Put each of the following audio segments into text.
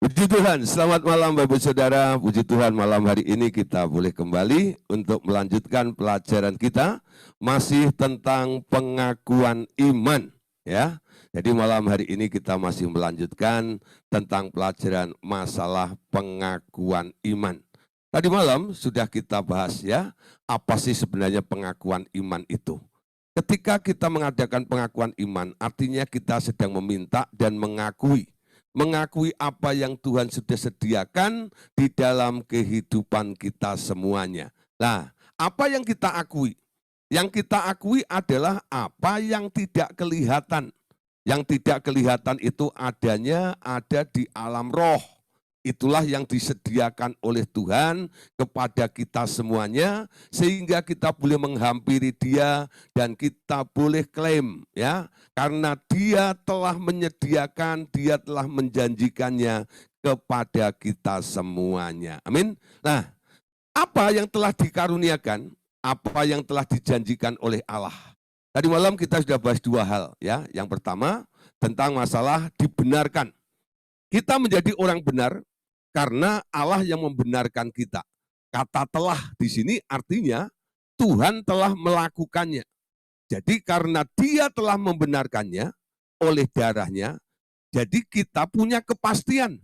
Puji Tuhan, selamat malam Bapak Saudara. Puji Tuhan, malam hari ini kita boleh kembali untuk melanjutkan pelajaran kita masih tentang pengakuan iman, ya. Jadi malam hari ini kita masih melanjutkan tentang pelajaran masalah pengakuan iman. Tadi malam sudah kita bahas, ya, apa sih sebenarnya pengakuan iman itu. Ketika kita mengadakan pengakuan iman, artinya kita sedang meminta dan mengakui apa yang Tuhan sudah sediakan di dalam kehidupan kita semuanya. Nah, apa yang kita akui? Yang kita akui adalah apa yang tidak kelihatan. Yang tidak kelihatan itu ada di alam roh. Itulah yang disediakan oleh Tuhan kepada kita semuanya, sehingga kita boleh menghampiri Dia dan kita boleh klaim, ya, karena Dia telah menyediakan, Dia telah menjanjikannya kepada kita semuanya. Amin. Nah, apa yang telah dikaruniakan, apa yang telah dijanjikan oleh Allah. Tadi malam kita sudah bahas dua hal, ya. Yang pertama tentang masalah dibenarkan. Kita menjadi orang benar karena Allah yang membenarkan kita. Kata telah di sini artinya Tuhan telah melakukannya. Jadi karena Dia telah membenarkannya oleh darahnya, jadi kita punya kepastian.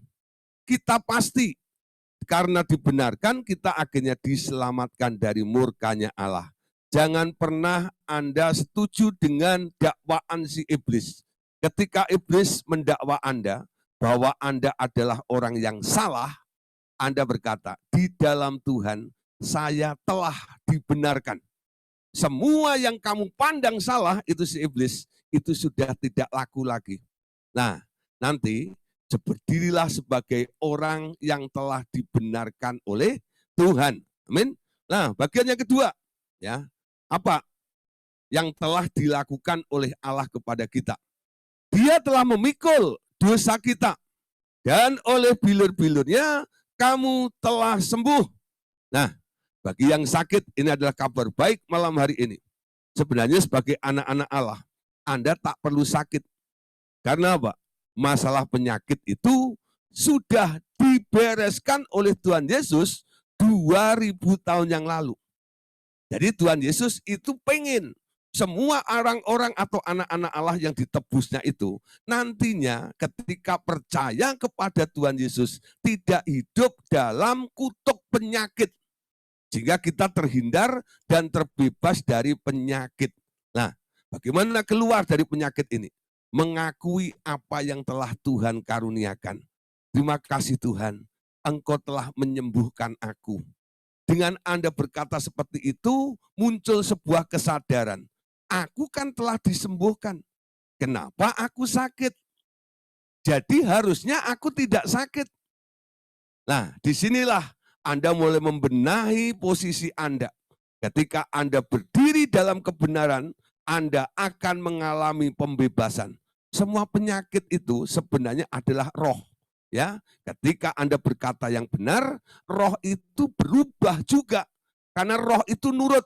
Kita pasti karena dibenarkan kita akhirnya diselamatkan dari murkanya Allah. Jangan pernah Anda setuju dengan dakwaan si iblis. Ketika iblis mendakwa Anda bahwa Anda adalah orang yang salah, Anda berkata, di dalam Tuhan saya telah dibenarkan. Semua yang kamu pandang salah itu si iblis, itu sudah tidak laku lagi. Nah, nanti berdirilah sebagai orang yang telah dibenarkan oleh Tuhan. Amin. Nah, bagian yang kedua, ya, apa yang telah dilakukan oleh Allah kepada kita? Dia telah memikul dosa kita, dan oleh bilur-bilurnya kamu telah sembuh. Nah, bagi yang sakit, ini adalah kabar baik malam hari ini. Sebenarnya sebagai anak-anak Allah, Anda tak perlu sakit. Karena apa? Masalah penyakit itu sudah dibereskan oleh Tuhan Yesus 2000 tahun yang lalu. Jadi Tuhan Yesus itu pengen semua orang-orang atau anak-anak Allah yang ditebusnya itu nantinya ketika percaya kepada Tuhan Yesus tidak hidup dalam kutuk penyakit, sehingga kita terhindar dan terbebas dari penyakit. Nah, bagaimana keluar dari penyakit ini? Mengakui apa yang telah Tuhan karuniakan. Terima kasih Tuhan, Engkau telah menyembuhkan aku. Dengan Anda berkata seperti itu, muncul sebuah kesadaran. Aku kan telah disembuhkan. Kenapa aku sakit? Jadi harusnya aku tidak sakit. Nah, disinilah Anda mulai membenahi posisi Anda. Ketika Anda berdiri dalam kebenaran, Anda akan mengalami pembebasan. Semua penyakit itu sebenarnya adalah roh. Ya, ketika Anda berkata yang benar, roh itu berubah juga. Karena roh itu nurut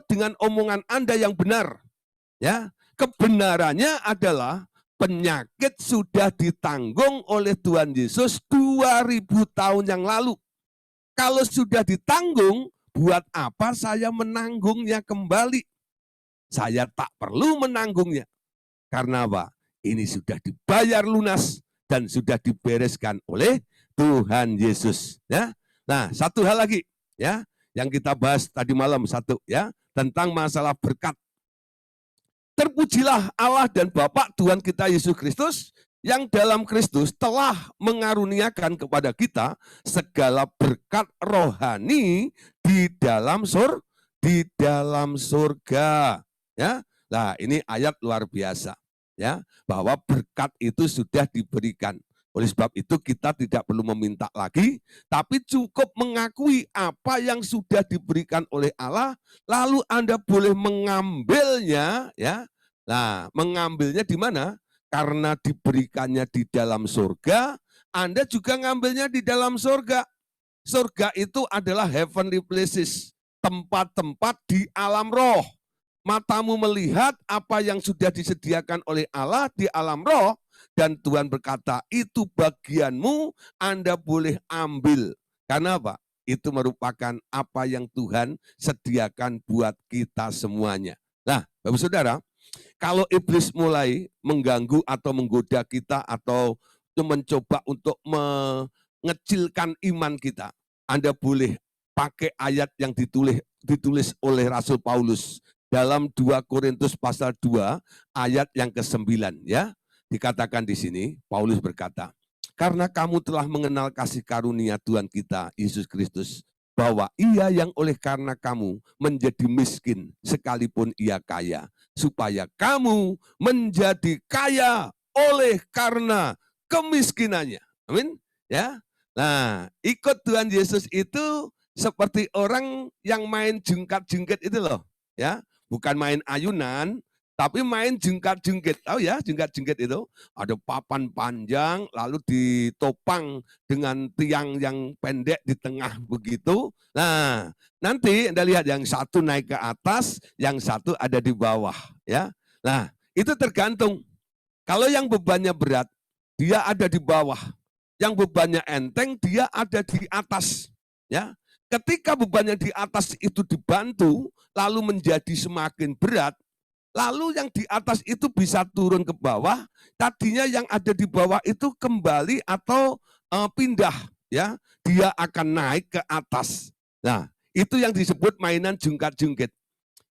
dengan omongan Anda yang benar. Ya, kebenarannya adalah penyakit sudah ditanggung oleh Tuhan Yesus 2000 tahun yang lalu. Kalau sudah ditanggung, buat apa saya menanggungnya kembali? Saya tak perlu menanggungnya. Karena apa? Ini sudah dibayar lunas dan sudah dibereskan oleh Tuhan Yesus. Ya. Nah, satu hal lagi, ya, yang kita bahas tadi malam satu, ya, tentang masalah berkat. Terpujilah Allah dan Bapa Tuhan kita Yesus Kristus yang dalam Kristus telah mengaruniakan kepada kita segala berkat rohani di dalam surga. Ya, nah ini ayat luar biasa, ya, bahwa berkat itu sudah diberikan. Oleh sebab itu kita tidak perlu meminta lagi, tapi cukup mengakui apa yang sudah diberikan oleh Allah, lalu Anda boleh mengambilnya, ya. Nah, mengambilnya di mana? Karena diberikannya di dalam surga, Anda juga ngambilnya di dalam surga. Surga itu adalah heavenly places, tempat-tempat di alam roh. Matamu melihat apa yang sudah disediakan oleh Allah di alam roh, dan Tuhan berkata, itu bagianmu, Anda boleh ambil. Karena apa? Itu merupakan apa yang Tuhan sediakan buat kita semuanya. Nah, Bapak Saudara, kalau iblis mulai mengganggu atau menggoda kita atau mencoba untuk mengecilkan iman kita, Anda boleh pakai ayat yang ditulis oleh Rasul Paulus dalam 2 Korintus pasal 2 ayat yang ke-9 ya. Dikatakan di sini, Paulus berkata, karena kamu telah mengenal kasih karunia Tuhan kita Yesus Kristus, bahwa ia yang oleh karena kamu menjadi miskin sekalipun ia kaya, supaya kamu menjadi kaya oleh karena kemiskinannya. Amin. Ya. Nah, ikut Tuhan Yesus itu seperti orang yang main jungkat-jungkit itu loh, ya. Bukan main ayunan, tapi main jungkat-jungkit. Tahu ya, jungkat-jungkit itu ada papan panjang lalu ditopang dengan tiang yang pendek di tengah begitu. Nah, nanti Anda lihat yang satu naik ke atas, yang satu ada di bawah, ya. Nah, itu tergantung. Kalau yang bebannya berat, dia ada di bawah. Yang bebannya enteng, dia ada di atas, ya. Ketika bebannya di atas itu dibantu, lalu menjadi semakin berat, lalu yang di atas itu bisa turun ke bawah, tadinya yang ada di bawah itu kembali atau pindah, ya. Dia akan naik ke atas. Nah, itu yang disebut mainan jungkat-jungkit.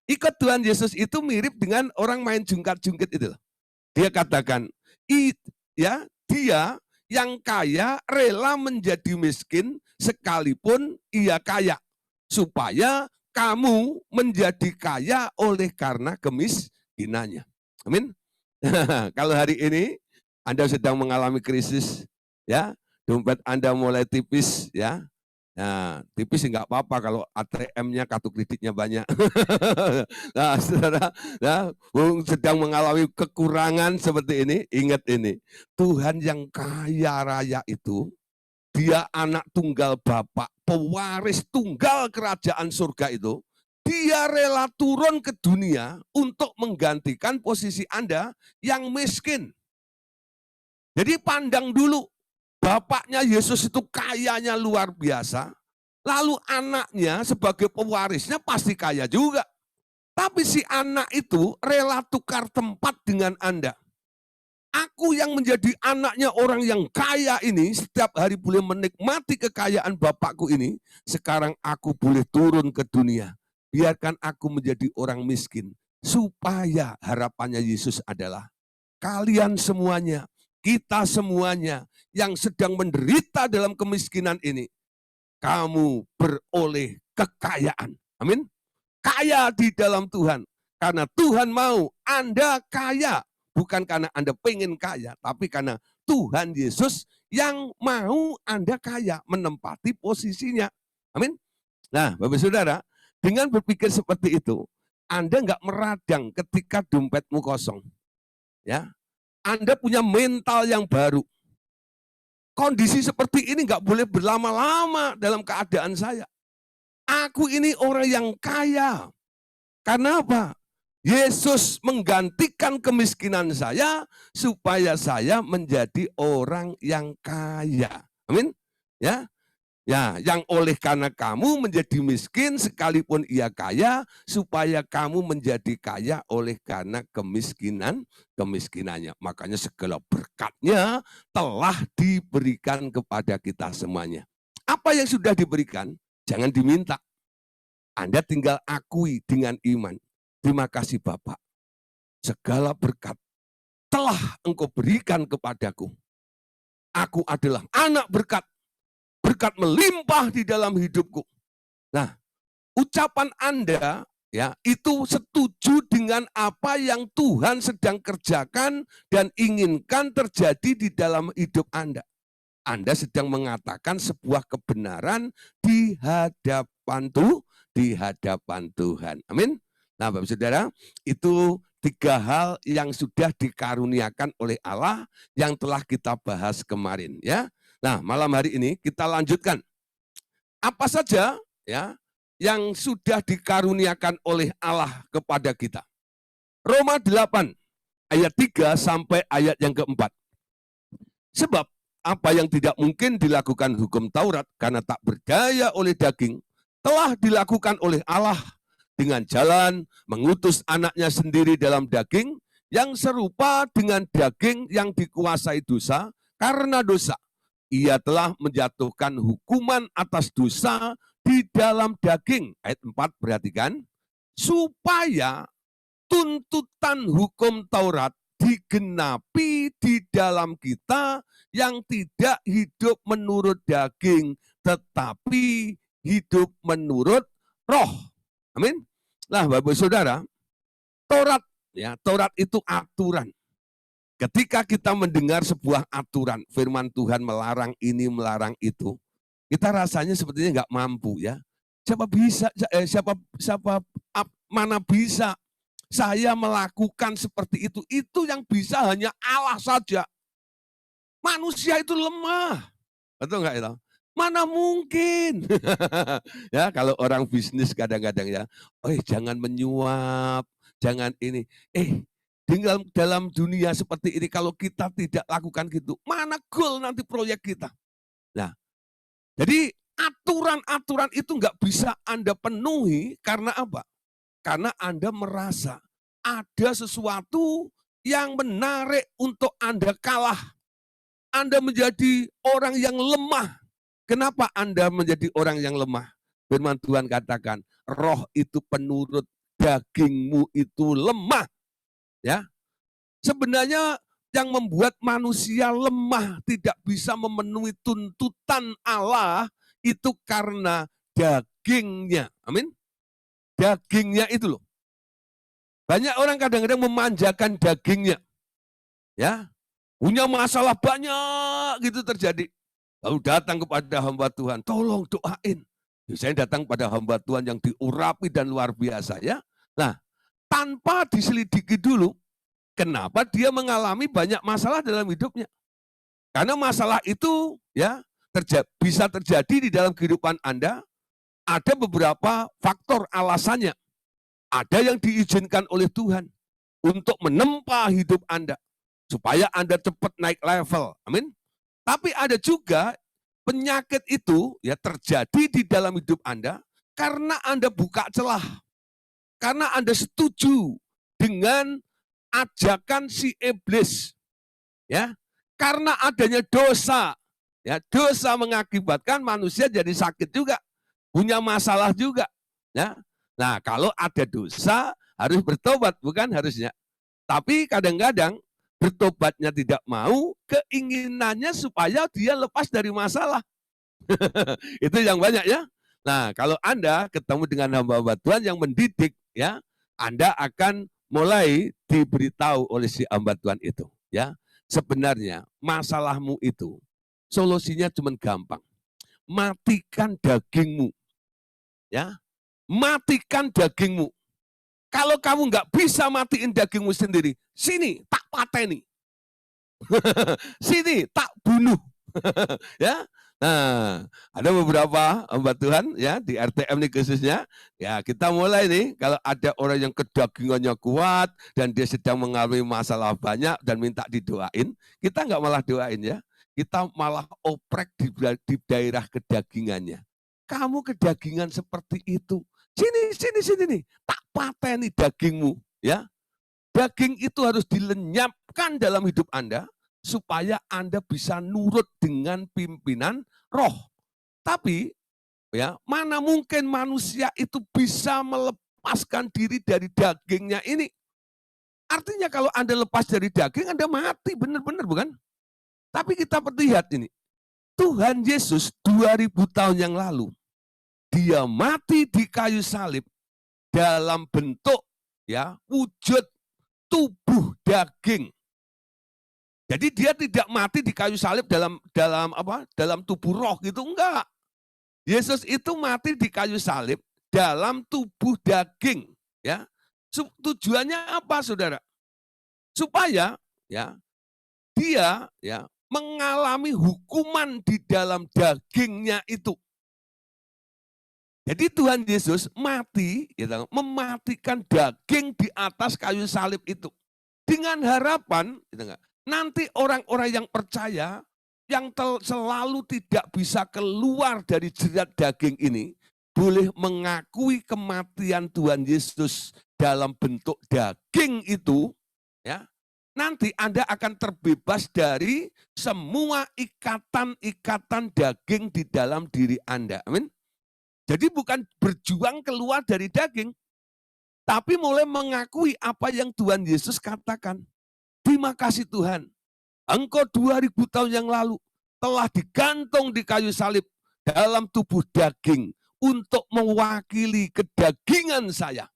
Ikut Tuhan Yesus itu mirip dengan orang main jungkat-jungkit itu. Dia katakan, ya, dia yang kaya rela menjadi miskin sekalipun ia kaya, supaya kamu menjadi kaya oleh karena kemiskinannya. Amin. Kalau hari ini Anda sedang mengalami krisis, ya, dompet Anda mulai tipis, ya. Nah, tipis nggak apa-apa kalau ATM-nya kartu kreditnya banyak. Nah, saudara, ya, sedang mengalami kekurangan seperti ini, ingat ini, Tuhan yang kaya raya itu, dia anak tunggal Bapa, pewaris tunggal kerajaan surga itu, dia rela turun ke dunia untuk menggantikan posisi Anda yang miskin. Jadi pandang dulu, bapaknya Yesus itu kayanya luar biasa, lalu anaknya sebagai pewarisnya pasti kaya juga. Tapi si anak itu rela tukar tempat dengan Anda. Aku yang menjadi anaknya orang yang kaya ini, setiap hari boleh menikmati kekayaan Bapakku ini, sekarang aku boleh turun ke dunia. Biarkan aku menjadi orang miskin, supaya harapannya Yesus adalah kalian semuanya, kita semuanya yang sedang menderita dalam kemiskinan ini, kamu beroleh kekayaan. Amin. Kaya di dalam Tuhan. Karena Tuhan mau Anda kaya. Bukan karena Anda pengen kaya, tapi karena Tuhan Yesus yang mau Anda kaya, menempati posisinya. Amin. Nah, Bapak Saudara, dengan berpikir seperti itu, Anda nggak meradang ketika dompetmu kosong. Ya, Anda punya mental yang baru. Kondisi seperti ini nggak boleh berlama-lama dalam keadaan saya. Aku ini orang yang kaya. Karena apa? Yesus menggantikan kemiskinan saya supaya saya menjadi orang yang kaya. Amin. Ya. Ya, yang oleh karena kamu menjadi miskin sekalipun ia kaya, supaya kamu menjadi kaya oleh karena kemiskinannya. Makanya segala berkatnya telah diberikan kepada kita semuanya. Apa yang sudah diberikan, jangan diminta. Anda tinggal akui dengan iman. Terima kasih Bapak. Segala berkat telah Engkau berikan kepadaku. Aku adalah anak berkat. Berkat melimpah di dalam hidupku. Nah, ucapan Anda ya itu setuju dengan apa yang Tuhan sedang kerjakan dan inginkan terjadi di dalam hidup Anda. Anda sedang mengatakan sebuah kebenaran di hadapan Tuhan. Amin. Nah, Bapak Saudara, itu 3 hal yang sudah dikaruniakan oleh Allah yang telah kita bahas kemarin ya. Nah, malam hari ini kita lanjutkan. Apa saja ya yang sudah dikaruniakan oleh Allah kepada kita. Roma 8 ayat 3 sampai ayat yang keempat. Sebab apa yang tidak mungkin dilakukan hukum Taurat karena tak berdaya oleh daging, telah dilakukan oleh Allah dengan jalan mengutus anaknya sendiri dalam daging yang serupa dengan daging yang dikuasai dosa karena dosa. Ia telah menjatuhkan hukuman atas dosa di dalam daging. Ayat 4, perhatikan. Supaya tuntutan hukum Taurat digenapi di dalam kita yang tidak hidup menurut daging, tetapi hidup menurut roh. Amin. Nah, Bapak Saudara, Taurat itu aturan. Ketika kita mendengar sebuah aturan, firman Tuhan melarang ini, melarang itu, kita rasanya sepertinya nggak mampu ya. Siapa bisa, mana bisa saya melakukan seperti itu? Itu yang bisa hanya Allah saja. Manusia itu lemah. Betul nggak itu? Mana mungkin? Ya, kalau orang bisnis kadang-kadang ya, jangan menyuap, jangan ini. Dalam dunia seperti ini kalau kita tidak lakukan gitu, mana goal nanti proyek kita? Nah, jadi aturan-aturan itu nggak bisa Anda penuhi karena apa? Karena Anda merasa ada sesuatu yang menarik untuk Anda kalah. Anda menjadi orang yang lemah. Kenapa Anda menjadi orang yang lemah? Firman Tuhan katakan, roh itu penurut, dagingmu itu lemah. Ya, sebenarnya yang membuat manusia lemah, tidak bisa memenuhi tuntutan Allah, itu karena dagingnya. Amin. Dagingnya itu loh. Banyak orang kadang-kadang memanjakan dagingnya. Ya, punya masalah banyak gitu terjadi. Lalu datang kepada hamba Tuhan, tolong doain. Saya datang pada hamba Tuhan yang diurapi dan luar biasa ya. Nah, tanpa diselidiki dulu, kenapa dia mengalami banyak masalah dalam hidupnya? Karena masalah itu ya bisa terjadi di dalam kehidupan Anda. Ada beberapa faktor alasannya. Ada yang diizinkan oleh Tuhan untuk menempa hidup Anda supaya Anda cepat naik level. Amin. Tapi ada juga penyakit itu ya terjadi di dalam hidup Anda karena Anda buka celah. Karena Anda setuju dengan ajakan si iblis. Ya. Karena adanya dosa. Ya, dosa mengakibatkan manusia jadi sakit juga. Punya masalah juga. Ya. Nah, kalau ada dosa harus bertobat, bukan harusnya. Tapi kadang-kadang bertobatnya tidak mau, keinginannya supaya dia lepas dari masalah. Itu yang banyak ya. Nah, kalau Anda ketemu dengan hamba-hamba Tuhan yang mendidik, ya, Anda akan mulai diberitahu oleh si hamba Tuhan itu, ya. Sebenarnya masalahmu itu solusinya cuma gampang. Matikan dagingmu. Ya. Matikan dagingmu. Kalau kamu nggak bisa matiin dagingmu sendiri, sini tak pateni. Sini tak bunuh. Ya. Nah, ada beberapa hamba Tuhan ya di RTM ini khususnya. Ya, kita mulai nih kalau ada orang yang kedagingannya kuat dan dia sedang mengalami masalah banyak dan minta didoain, kita nggak malah doain ya. Kita malah oprek di daerah kedagingannya. Kamu kedagingan seperti itu. Sini nih, tak pateni dagingmu, ya. Daging itu harus dilenyapkan dalam hidup Anda supaya Anda bisa nurut dengan pimpinan roh. Tapi ya, mana mungkin manusia itu bisa melepaskan diri dari dagingnya ini? Artinya kalau Anda lepas dari daging, Anda mati, benar-benar bukan? Tapi kita lihat ini, Tuhan Yesus 2000 tahun yang lalu, dia mati di kayu salib dalam bentuk ya wujud tubuh daging. Jadi dia tidak mati di kayu salib dalam tubuh roh gitu, enggak. Yesus itu mati di kayu salib dalam tubuh daging, ya. Tujuannya apa, Saudara? Supaya ya dia ya mengalami hukuman di dalam dagingnya itu. Jadi Tuhan Yesus mati, ya, mematikan daging di atas kayu salib itu. Dengan harapan, Nanti orang-orang yang percaya, yang selalu tidak bisa keluar dari jerat daging ini, boleh mengakui kematian Tuhan Yesus dalam bentuk daging itu, ya, nanti Anda akan terbebas dari semua ikatan-ikatan daging di dalam diri Anda. Amin. Jadi bukan berjuang keluar dari daging, tapi mulai mengakui apa yang Tuhan Yesus katakan. Terima kasih Tuhan, Engkau 2000 tahun yang lalu telah digantung di kayu salib dalam tubuh daging untuk mewakili kedagingan saya.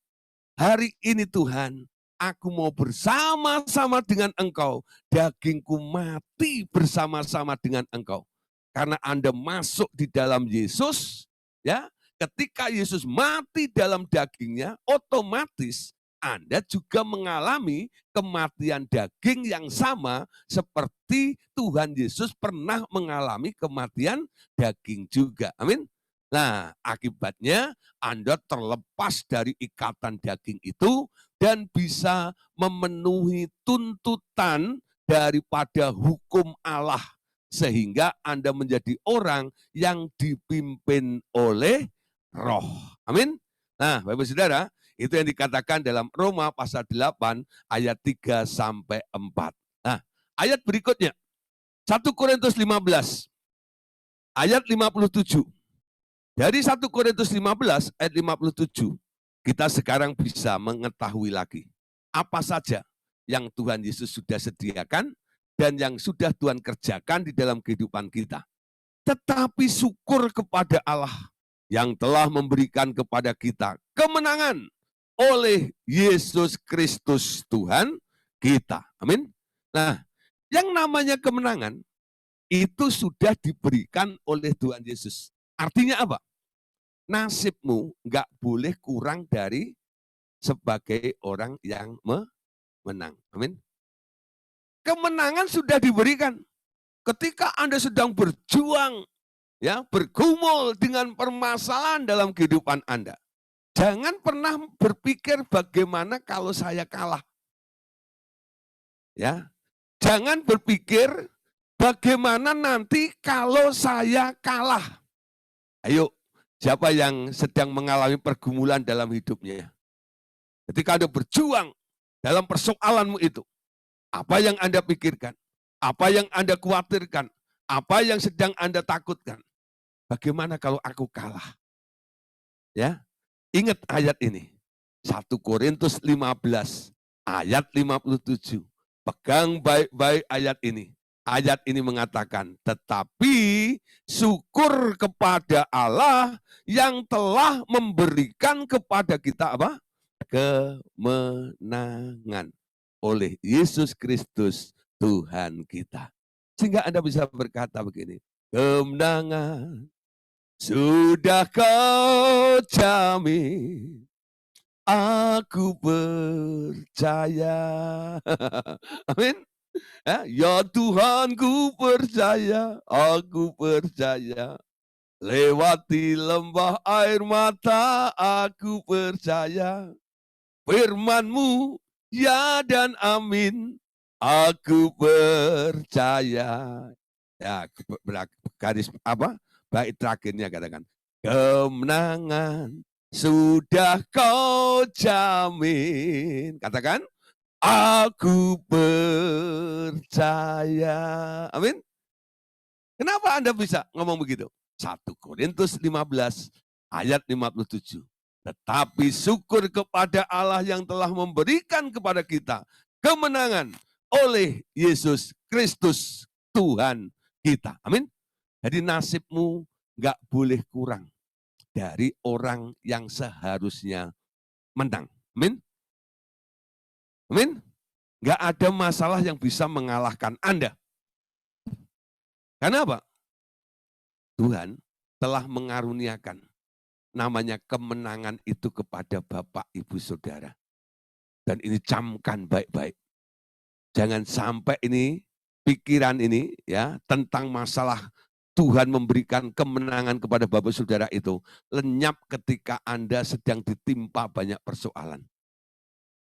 Hari ini Tuhan, aku mau bersama-sama dengan Engkau. Dagingku mati bersama-sama dengan Engkau. Karena Anda masuk di dalam Yesus, ya, ketika Yesus mati dalam dagingnya, otomatis Anda juga mengalami kematian daging yang sama seperti Tuhan Yesus pernah mengalami kematian daging juga. Amin. Nah, akibatnya Anda terlepas dari ikatan daging itu dan bisa memenuhi tuntutan daripada hukum Allah. Sehingga Anda menjadi orang yang dipimpin oleh roh. Amin. Nah, Bapak Saudara, itu yang dikatakan dalam Roma pasal 8 ayat 3 sampai 4. Nah, ayat berikutnya 1 Korintus 15 ayat 57. Dari 1 Korintus 15 ayat 57, kita sekarang bisa mengetahui lagi apa saja yang Tuhan Yesus sudah sediakan dan yang sudah Tuhan kerjakan di dalam kehidupan kita. Tetapi syukur kepada Allah yang telah memberikan kepada kita kemenangan oleh Yesus Kristus Tuhan kita. Amin. Nah, yang namanya kemenangan itu sudah diberikan oleh Tuhan Yesus. Artinya apa? Nasibmu nggak boleh kurang dari sebagai orang yang menang. Amin. Kemenangan sudah diberikan. Ketika Anda sedang berjuang, ya, bergumul dengan permasalahan dalam kehidupan Anda, jangan pernah berpikir bagaimana kalau saya kalah. Ya, jangan berpikir bagaimana nanti kalau saya kalah. Ayo, siapa yang sedang mengalami pergumulan dalam hidupnya? Ketika Anda berjuang dalam persoalanmu itu, apa yang Anda pikirkan? Apa yang Anda khawatirkan? Apa yang sedang Anda takutkan? Bagaimana kalau aku kalah? Ya, ingat ayat ini. 1 Korintus 15 ayat 57. Pegang baik-baik ayat ini. Ayat ini mengatakan, tetapi syukur kepada Allah yang telah memberikan kepada kita apa? Kemenangan oleh Yesus Kristus Tuhan kita. Sehingga Anda bisa berkata begini, kemenangan sudah kau jamin, aku percaya. Amin. Ya Tuhan, ku percaya, aku percaya. Lewati lembah air mata, aku percaya. Firman-Mu, ya dan amin, aku percaya. Ya, garis apa? Bait terakhirnya katakan, kemenangan sudah kau jamin. Katakan, aku percaya. Amin. Kenapa Anda bisa ngomong begitu? 1 Korintus 15 ayat 57. Tetapi syukur kepada Allah yang telah memberikan kepada kita kemenangan oleh Yesus Kristus Tuhan kita. Amin. Jadi nasibmu nggak boleh kurang dari orang yang seharusnya menang. Amin. Amin. Nggak ada masalah yang bisa mengalahkan Anda. Karena apa? Tuhan telah mengaruniakan namanya kemenangan itu kepada Bapak, Ibu, Saudara. Dan ini camkan baik-baik. Jangan sampai ini pikiran ini ya tentang masalah Tuhan memberikan kemenangan kepada Bapak Saudara itu lenyap ketika Anda sedang ditimpa banyak persoalan.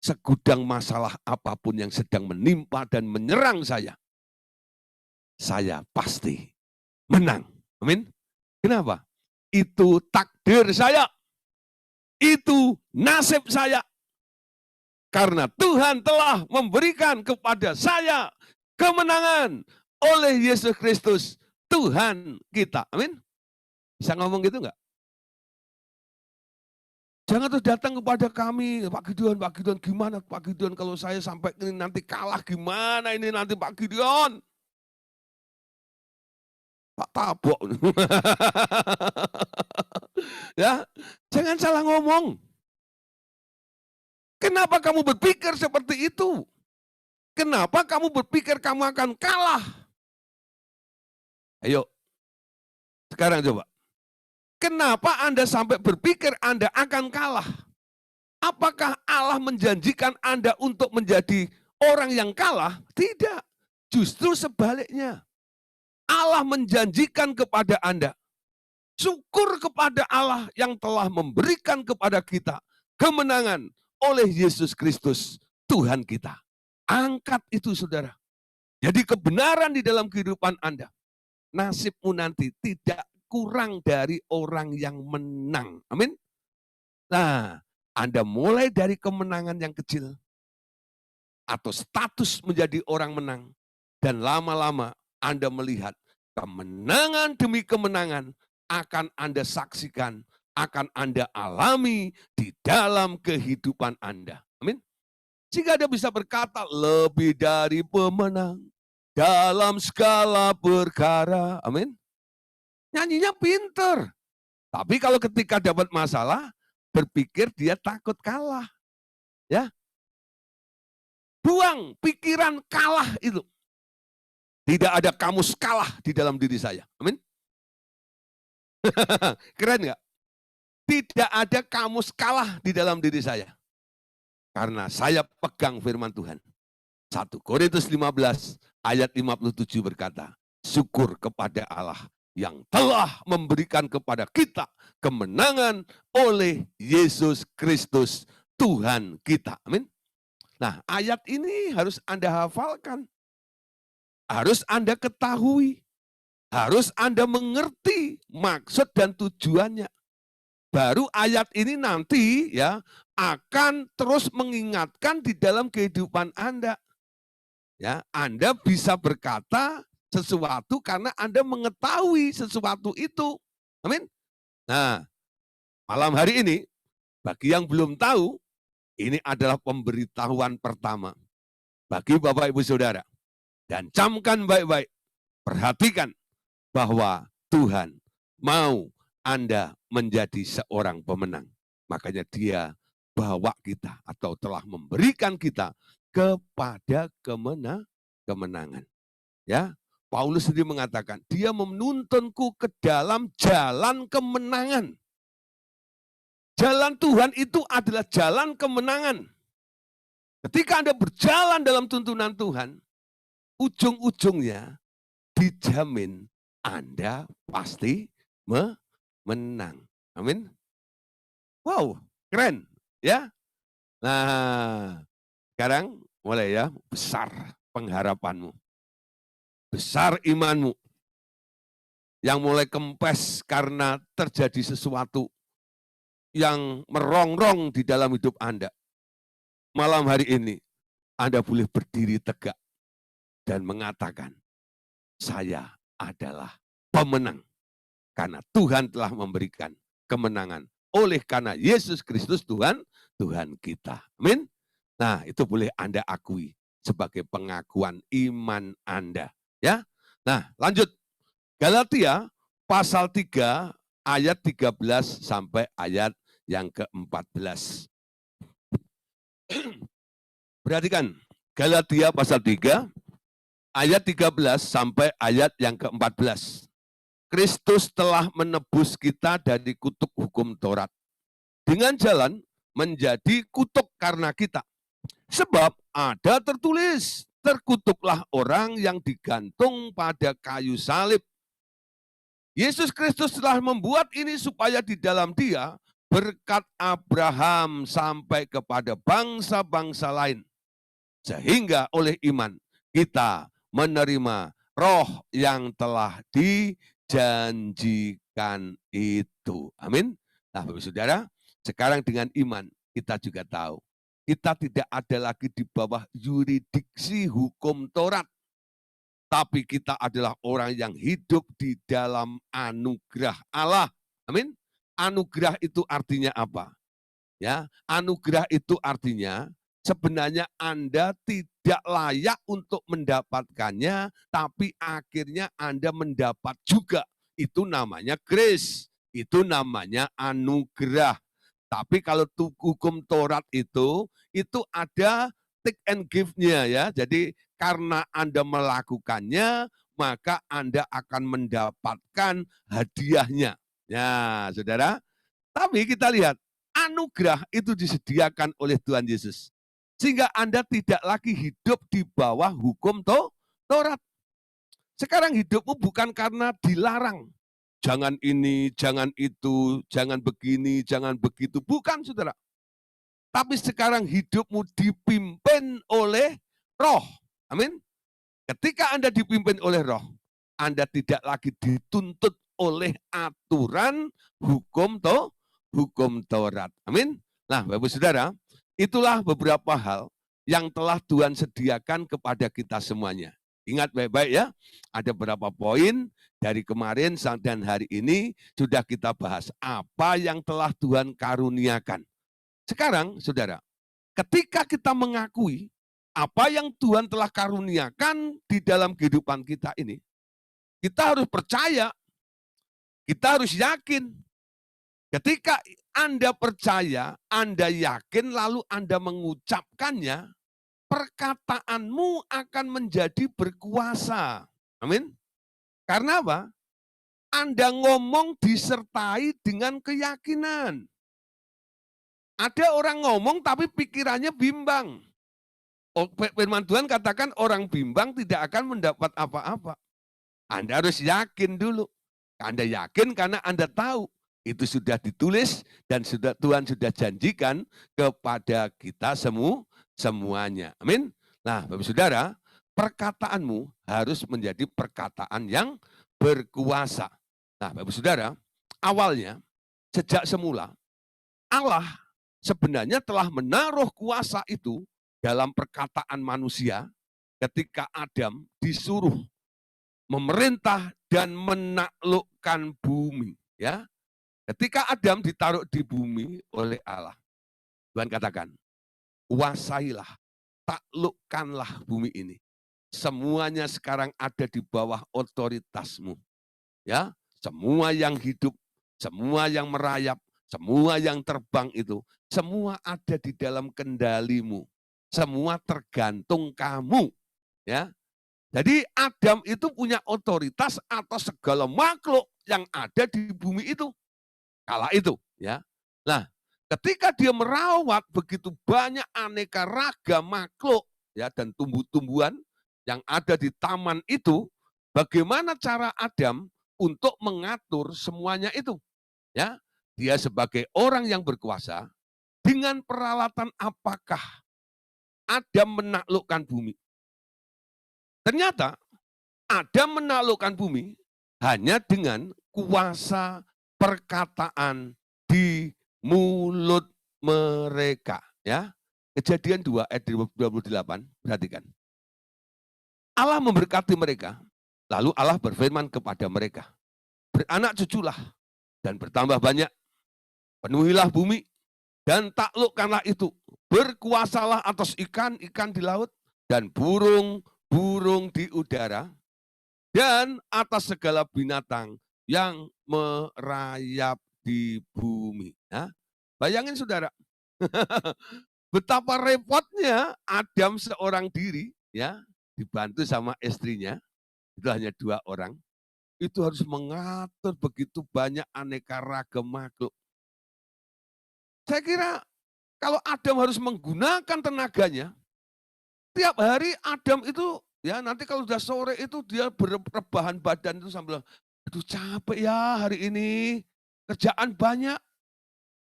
segudang masalah apapun yang sedang menimpa dan menyerang saya pasti menang. Amin. Kenapa? Itu takdir saya. Itu nasib saya. Karena Tuhan telah memberikan kepada saya kemenangan oleh Yesus Kristus, Tuhan kita. Amin. Bisa ngomong gitu enggak? Jangan terus datang kepada kami, Pak Gideon gimana Pak Gideon kalau saya sampai ini nanti kalah gimana ini nanti Pak Gideon? Pak tabok. Ya, jangan salah ngomong. Kenapa kamu berpikir seperti itu? Kenapa kamu berpikir kamu akan kalah? Ayo, sekarang coba. Kenapa Anda sampai berpikir Anda akan kalah? Apakah Allah menjanjikan Anda untuk menjadi orang yang kalah? Tidak. Justru sebaliknya. Allah menjanjikan kepada Anda. Syukur kepada Allah yang telah memberikan kepada kita kemenangan oleh Yesus Kristus, Tuhan kita. Angkat itu, saudara. Jadi kebenaran di dalam kehidupan Anda. Nasibmu nanti tidak kurang dari orang yang menang. Amin. Nah, Anda mulai dari kemenangan yang kecil atau status menjadi orang menang dan lama-lama Anda melihat kemenangan demi kemenangan akan Anda saksikan, akan Anda alami di dalam kehidupan Anda. Amin. Jika Anda bisa berkata lebih dari pemenang dalam segala perkara. Amin. Nyanyinya pinter. Tapi kalau ketika dapat masalah, berpikir dia takut kalah. Ya. Buang pikiran kalah itu. Tidak ada kamus kalah di dalam diri saya. Amin. Keren nggak? Tidak ada kamus kalah di dalam diri saya. Karena saya pegang firman Tuhan. 1 Korintus 15 ayat 57 berkata, syukur kepada Allah yang telah memberikan kepada kita kemenangan oleh Yesus Kristus, Tuhan kita. Amin. Nah, ayat ini harus Anda hafalkan. Harus Anda ketahui. Harus Anda mengerti maksud dan tujuannya. Baru ayat ini nanti ya akan terus mengingatkan di dalam kehidupan Anda. Ya, Anda bisa berkata sesuatu karena Anda mengetahui sesuatu itu. Amin. Nah, malam hari ini, bagi yang belum tahu, ini adalah pemberitahuan pertama. Bagi Bapak Ibu Saudara. Dan camkan baik-baik, perhatikan bahwa Tuhan mau Anda menjadi seorang pemenang. Makanya dia bawa kita atau telah memberikan kita kepada kemenangan. Ya, Paulus sendiri mengatakan, dia menuntunku ke dalam jalan kemenangan. Jalan Tuhan itu adalah jalan kemenangan. Ketika Anda berjalan dalam tuntunan Tuhan, ujung-ujungnya dijamin Anda pasti menang. Amin. Wow, keren ya. Nah, sekarang mulai ya, besar pengharapanmu. Besar imanmu. Yang mulai kempes karena terjadi sesuatu yang merongrong di dalam hidup Anda. Malam hari ini, Anda boleh berdiri tegak dan mengatakan, saya adalah pemenang. Karena Tuhan telah memberikan kemenangan. Oleh karena Yesus Kristus Tuhan kita. Amin. Nah, itu boleh Anda akui sebagai pengakuan iman Anda. Ya. Nah, lanjut. Galatia pasal 3 ayat 13 sampai ayat yang ke-14. Perhatikan, Galatia pasal 3 ayat 13 sampai ayat yang ke-14. Kristus telah menebus kita dari kutuk hukum Taurat. Dengan jalan menjadi kutuk karena kita. Sebab ada tertulis, terkutuklah orang yang digantung pada kayu salib. Yesus Kristus telah membuat ini supaya di dalam Dia berkat Abraham sampai kepada bangsa-bangsa lain. Sehingga oleh iman kita menerima roh yang telah dijanjikan itu. Amin. Nah, Bapak Saudara, sekarang dengan iman kita juga tahu kita tidak ada lagi di bawah yurisdiksi hukum Taurat, tapi kita adalah orang yang hidup di dalam anugerah Allah. Amin. Anugerah itu artinya apa? Ya, anugerah itu artinya sebenarnya Anda tidak layak untuk mendapatkannya, tapi akhirnya Anda mendapat juga. Itu namanya grace, itu namanya anugerah. Tapi kalau hukum Taurat itu ada take and give-nya ya. Jadi karena Anda melakukannya, maka Anda akan mendapatkan hadiahnya. Ya, saudara. Tapi kita lihat, anugerah itu disediakan oleh Tuhan Yesus. Sehingga Anda tidak lagi hidup di bawah hukum Taurat. Sekarang hidupmu bukan karena dilarang. Jangan ini, jangan itu, jangan begini, jangan begitu. Bukan, saudara. Tapi sekarang hidupmu dipimpin oleh roh. Amin. Ketika Anda dipimpin oleh roh, Anda tidak lagi dituntut oleh aturan hukum Taurat. Amin. Nah, Bapak Saudara, itulah beberapa hal yang telah Tuhan sediakan kepada kita semuanya. Ingat baik-baik ya, ada beberapa poin dari kemarin dan hari ini sudah kita bahas apa yang telah Tuhan karuniakan. Sekarang, saudara, ketika kita mengakui apa yang Tuhan telah karuniakan di dalam kehidupan kita ini, kita harus percaya, kita harus yakin. Ketika Anda percaya, Anda yakin, lalu Anda mengucapkannya, perkataanmu akan menjadi berkuasa. Amin. Karena apa? Anda ngomong disertai dengan keyakinan. Ada orang ngomong tapi pikirannya bimbang. Firman Tuhan katakan orang bimbang tidak akan mendapat apa-apa. Anda harus yakin dulu. Anda yakin karena Anda tahu itu sudah ditulis dan Tuhan sudah janjikan kepada kita semuanya. Amin. Nah, Bapak Saudara, perkataanmu harus menjadi perkataan yang berkuasa. Nah, Bapak Saudara, awalnya sejak semula Allah sebenarnya telah menaruh kuasa itu dalam perkataan manusia ketika Adam disuruh memerintah dan menaklukkan bumi, ya. Ketika Adam ditaruh di bumi oleh Allah, Tuhan katakan, kuasailah, taklukkanlah bumi ini. Semuanya sekarang ada di bawah otoritasmu. Ya, semua yang hidup, semua yang merayap, semua yang terbang itu, semua ada di dalam kendalimu. Semua tergantung kamu. Ya. Jadi Adam itu punya otoritas atas segala makhluk yang ada di bumi itu. Kala itu, ya. Nah, ketika dia merawat begitu banyak aneka ragam makhluk ya dan tumbuh-tumbuhan yang ada di taman itu, bagaimana cara Adam untuk mengatur semuanya itu? Ya, dia sebagai orang yang berkuasa, dengan peralatan apakah Adam menaklukkan bumi? Ternyata Adam menaklukkan bumi hanya dengan kuasa perkataan di mulut mereka. Ya, Kejadian 2 ayat 28, perhatikan. Allah memberkati mereka, lalu Allah berfirman kepada mereka, beranak cuculah dan bertambah banyak, penuhilah bumi dan taklukkanlah itu, berkuasalah atas ikan-ikan di laut dan burung-burung di udara, dan atas segala binatang yang merayap di bumi. Nah, bayangin saudara, betapa repotnya Adam seorang diri, ya, dibantu sama istrinya, itu hanya 2 orang, itu harus mengatur begitu banyak aneka ragam makhluk. Saya kira kalau Adam harus menggunakan tenaganya, tiap hari Adam itu, ya nanti kalau sudah sore itu dia berrebahan badan itu sambil, aduh capek ya hari ini, kerjaan banyak.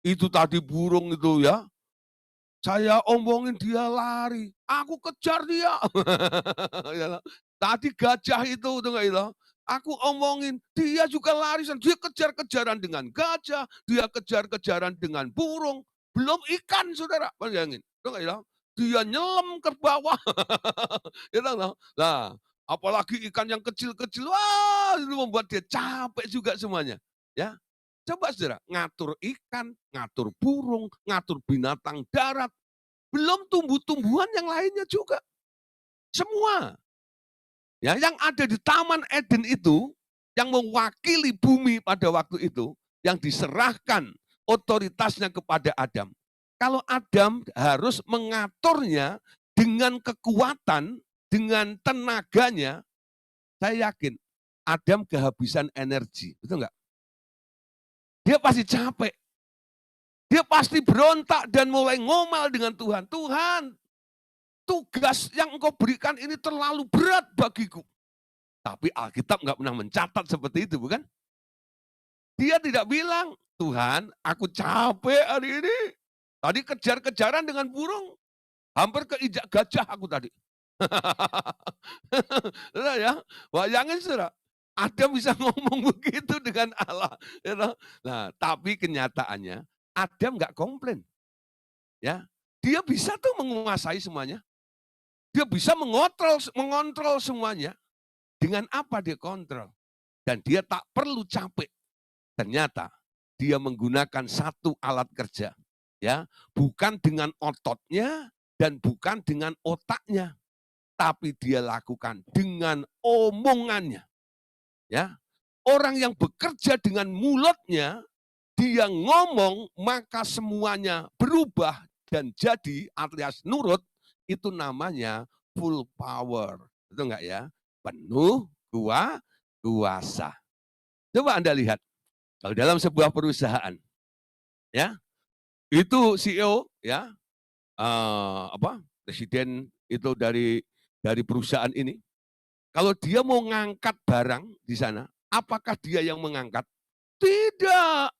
Itu tadi burung itu ya, saya omongin dia lari, aku kejar dia. Ya toh. Tadi gajah itu tuh nggak itu, aku omongin, dia juga larisan, dia kejar-kejaran dengan gajah, dia kejar-kejaran dengan burung, belum ikan Saudara, bayangin, tuh nggak itu. Dia nyelam ke bawah, itu loh. Nah, apalagi ikan yang kecil-kecil, wah itu membuat dia capek juga semuanya, ya. Coba Saudara, ngatur ikan, ngatur burung, ngatur binatang darat, belum tumbuh-tumbuhan yang lainnya juga. Semua. Ya, yang ada di Taman Eden itu, yang mewakili bumi pada waktu itu, yang diserahkan otoritasnya kepada Adam. Kalau Adam harus mengaturnya dengan kekuatan, dengan tenaganya, saya yakin Adam kehabisan energi. Betul nggak? Dia pasti capek. Dia pasti berontak dan mulai ngomel dengan Tuhan. Tuhan, tugas yang engkau berikan ini terlalu berat bagiku. Tapi Alkitab nggak pernah mencatat seperti itu, bukan? Dia tidak bilang, Tuhan, aku capek hari ini. Tadi kejar-kejaran dengan burung, hampir keinjak gajah aku tadi. Saudara ya, bayangin saudara, Adam bisa ngomong begitu dengan Allah. Ya toh. Nah, tapi kenyataannya Adam nggak komplain. Ya, dia bisa tuh menguasai semuanya. Dia bisa mengontrol semuanya. Dengan apa dia kontrol? Dan dia tak perlu capek. Ternyata dia menggunakan satu alat kerja, ya, bukan dengan ototnya dan bukan dengan otaknya, tapi dia lakukan dengan omongannya, ya. Orang yang bekerja dengan mulutnya, dia ngomong maka semuanya berubah dan jadi alias nurut, itu namanya full power. Betul enggak ya? Penuh kuasa. Coba Anda lihat, kalau dalam sebuah perusahaan, ya, itu CEO, ya, presiden itu dari perusahaan ini, kalau dia mau ngangkat barang di sana, apakah dia yang mengangkat? Tidak.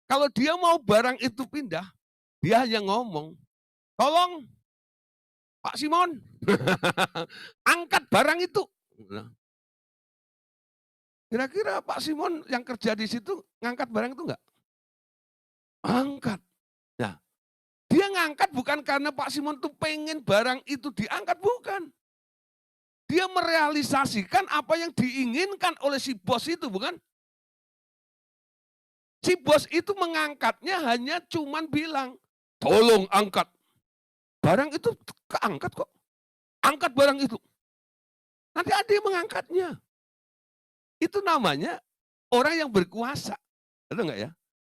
Kalau dia mau barang itu pindah, dia hanya ngomong, tolong Pak Simon, angkat barang itu. Nah, kira-kira Pak Simon yang kerja di situ ngangkat barang itu enggak? Angkat. Nah, dia ngangkat bukan karena Pak Simon tuh pengen barang itu diangkat, bukan. Dia merealisasikan apa yang diinginkan oleh si bos itu, bukan? Si bos itu mengangkatnya hanya cuman bilang, tolong angkat. Barang itu keangkat kok. Angkat barang itu. Nanti ada yang mengangkatnya. Itu namanya orang yang berkuasa. Betul nggak ya?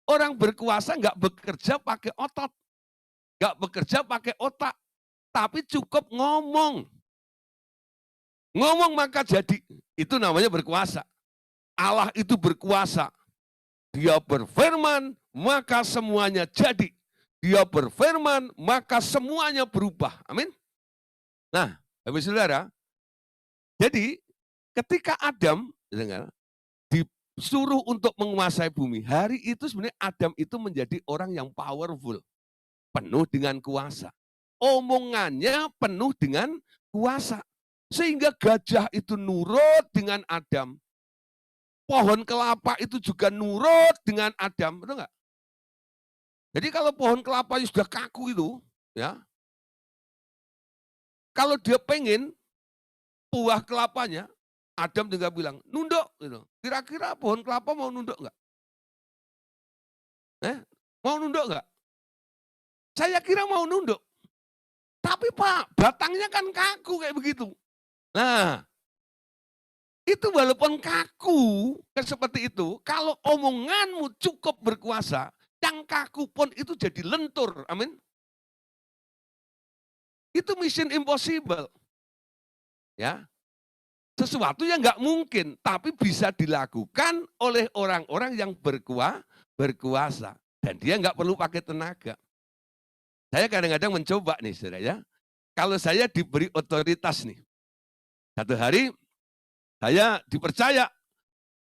Orang berkuasa nggak bekerja pakai otot. Nggak bekerja pakai otak. Tapi cukup ngomong. Ngomong maka jadi. Itu namanya berkuasa. Allah itu berkuasa. Dia berfirman, maka semuanya jadi. Dia berfirman, maka semuanya berubah. Amin. Nah, Bapak Saudara, jadi ketika Adam disuruh untuk menguasai bumi, hari itu sebenarnya Adam itu menjadi orang yang powerful, penuh dengan kuasa. Omongannya penuh dengan kuasa. Sehingga gajah itu nurut dengan Adam. Pohon kelapa itu juga nurut dengan Adam, betul nggak? Jadi kalau pohon kelapa sudah kaku itu, ya, kalau dia pengen buah kelapanya, Adam juga bilang, nunduk. Gitu. Kira-kira pohon kelapa mau nunduk nggak? Mau nunduk nggak? Saya kira mau nunduk. Tapi Pak, batangnya kan kaku kayak begitu. Nah, itu walaupun kaku seperti itu, kalau omonganmu cukup berkuasa, yang kaku pun itu jadi lentur. Amin. Itu mission impossible. Ya, sesuatu yang nggak mungkin, tapi bisa dilakukan oleh orang-orang yang berkuasa. Dan dia nggak perlu pakai tenaga. Saya kadang-kadang mencoba nih, saudara ya. Kalau saya diberi otoritas nih, satu hari saya dipercaya,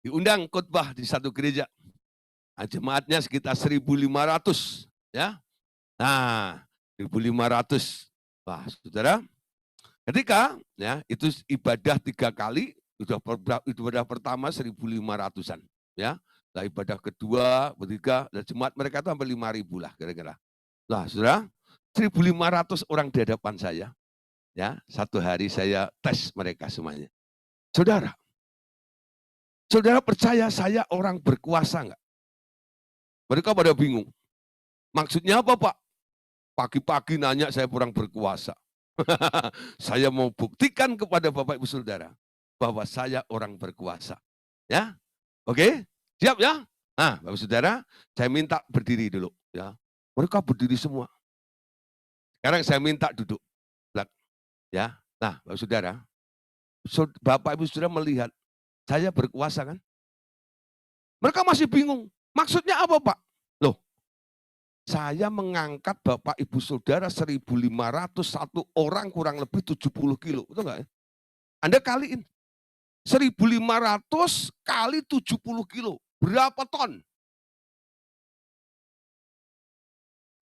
diundang khotbah di satu gereja. Nah, jemaatnya sekitar 1.500 ya. Nah, 1.500. Wah, Saudara, ketika ya itu ibadah 3 kali, ibadah pertama 1.500-an ya. Nah, ibadah kedua, ketiga, dan jemaat mereka itu sampai 5.000 lah kira-kira. Nah, Saudara, 1.500 orang di hadapan saya, ya, satu hari saya tes mereka semuanya. Saudara, saudara percaya saya orang berkuasa enggak? Mereka pada bingung. Maksudnya apa, Pak? Pagi-pagi nanya saya orang berkuasa. Saya mau buktikan kepada Bapak Ibu Saudara bahwa saya orang berkuasa. Ya, oke, siap ya? Nah, Bapak Saudara, saya minta berdiri dulu. Ya, mereka berdiri semua. Sekarang saya minta duduk. Ya, nah, Bapak Saudara, Bapak Ibu Saudara melihat saya berkuasa kan? Mereka masih bingung. Maksudnya apa, Pak? Loh, saya mengangkat Bapak Ibu Saudara 1.501 orang kurang lebih 70 kilo. Betul nggak ya? Anda kaliin. 1.500 kali 70 kilo. Berapa ton?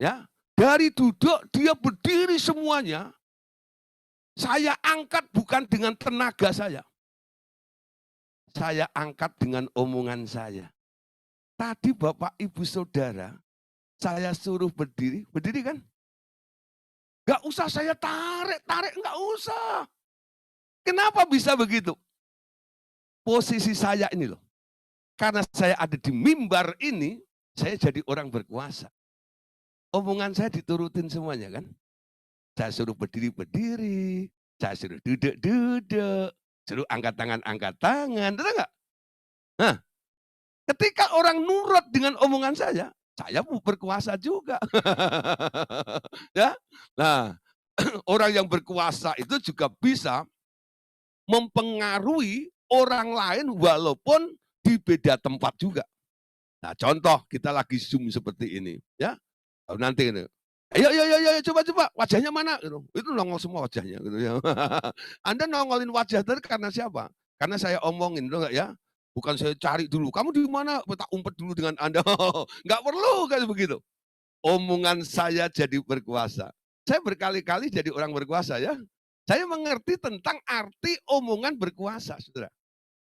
Ya, dari duduk dia berdiri semuanya. Saya angkat bukan dengan tenaga saya. Saya angkat dengan omongan saya. Tadi Bapak Ibu Saudara, saya suruh berdiri, berdiri kan? Gak usah saya tarik, gak usah. Kenapa bisa begitu? Posisi saya ini loh. Karena saya ada di mimbar ini, saya jadi orang berkuasa. Omongan saya diturutin semuanya kan. Saya suruh berdiri, saya suruh duduk, suruh angkat tangan, betul nggak? Nah, ketika orang nurut dengan omongan saya berkuasa juga. Ya, nah, orang yang berkuasa itu juga bisa mempengaruhi orang lain walaupun di beda tempat juga. Nah, contoh kita lagi Zoom seperti ini, ya. Nanti ini, ayo, coba wajahnya mana? Gitu. Itu nongol semua wajahnya. Gitu, ya. Anda nongolin wajah tadi karena siapa? Karena saya omongin, loh nggak ya? Bukan saya cari dulu. Kamu di mana? Tak umpet dulu dengan Anda. Nggak perlu kayak begitu. Omongan saya jadi berkuasa. Saya berkali-kali jadi orang berkuasa ya. Saya mengerti tentang arti omongan berkuasa, saudara.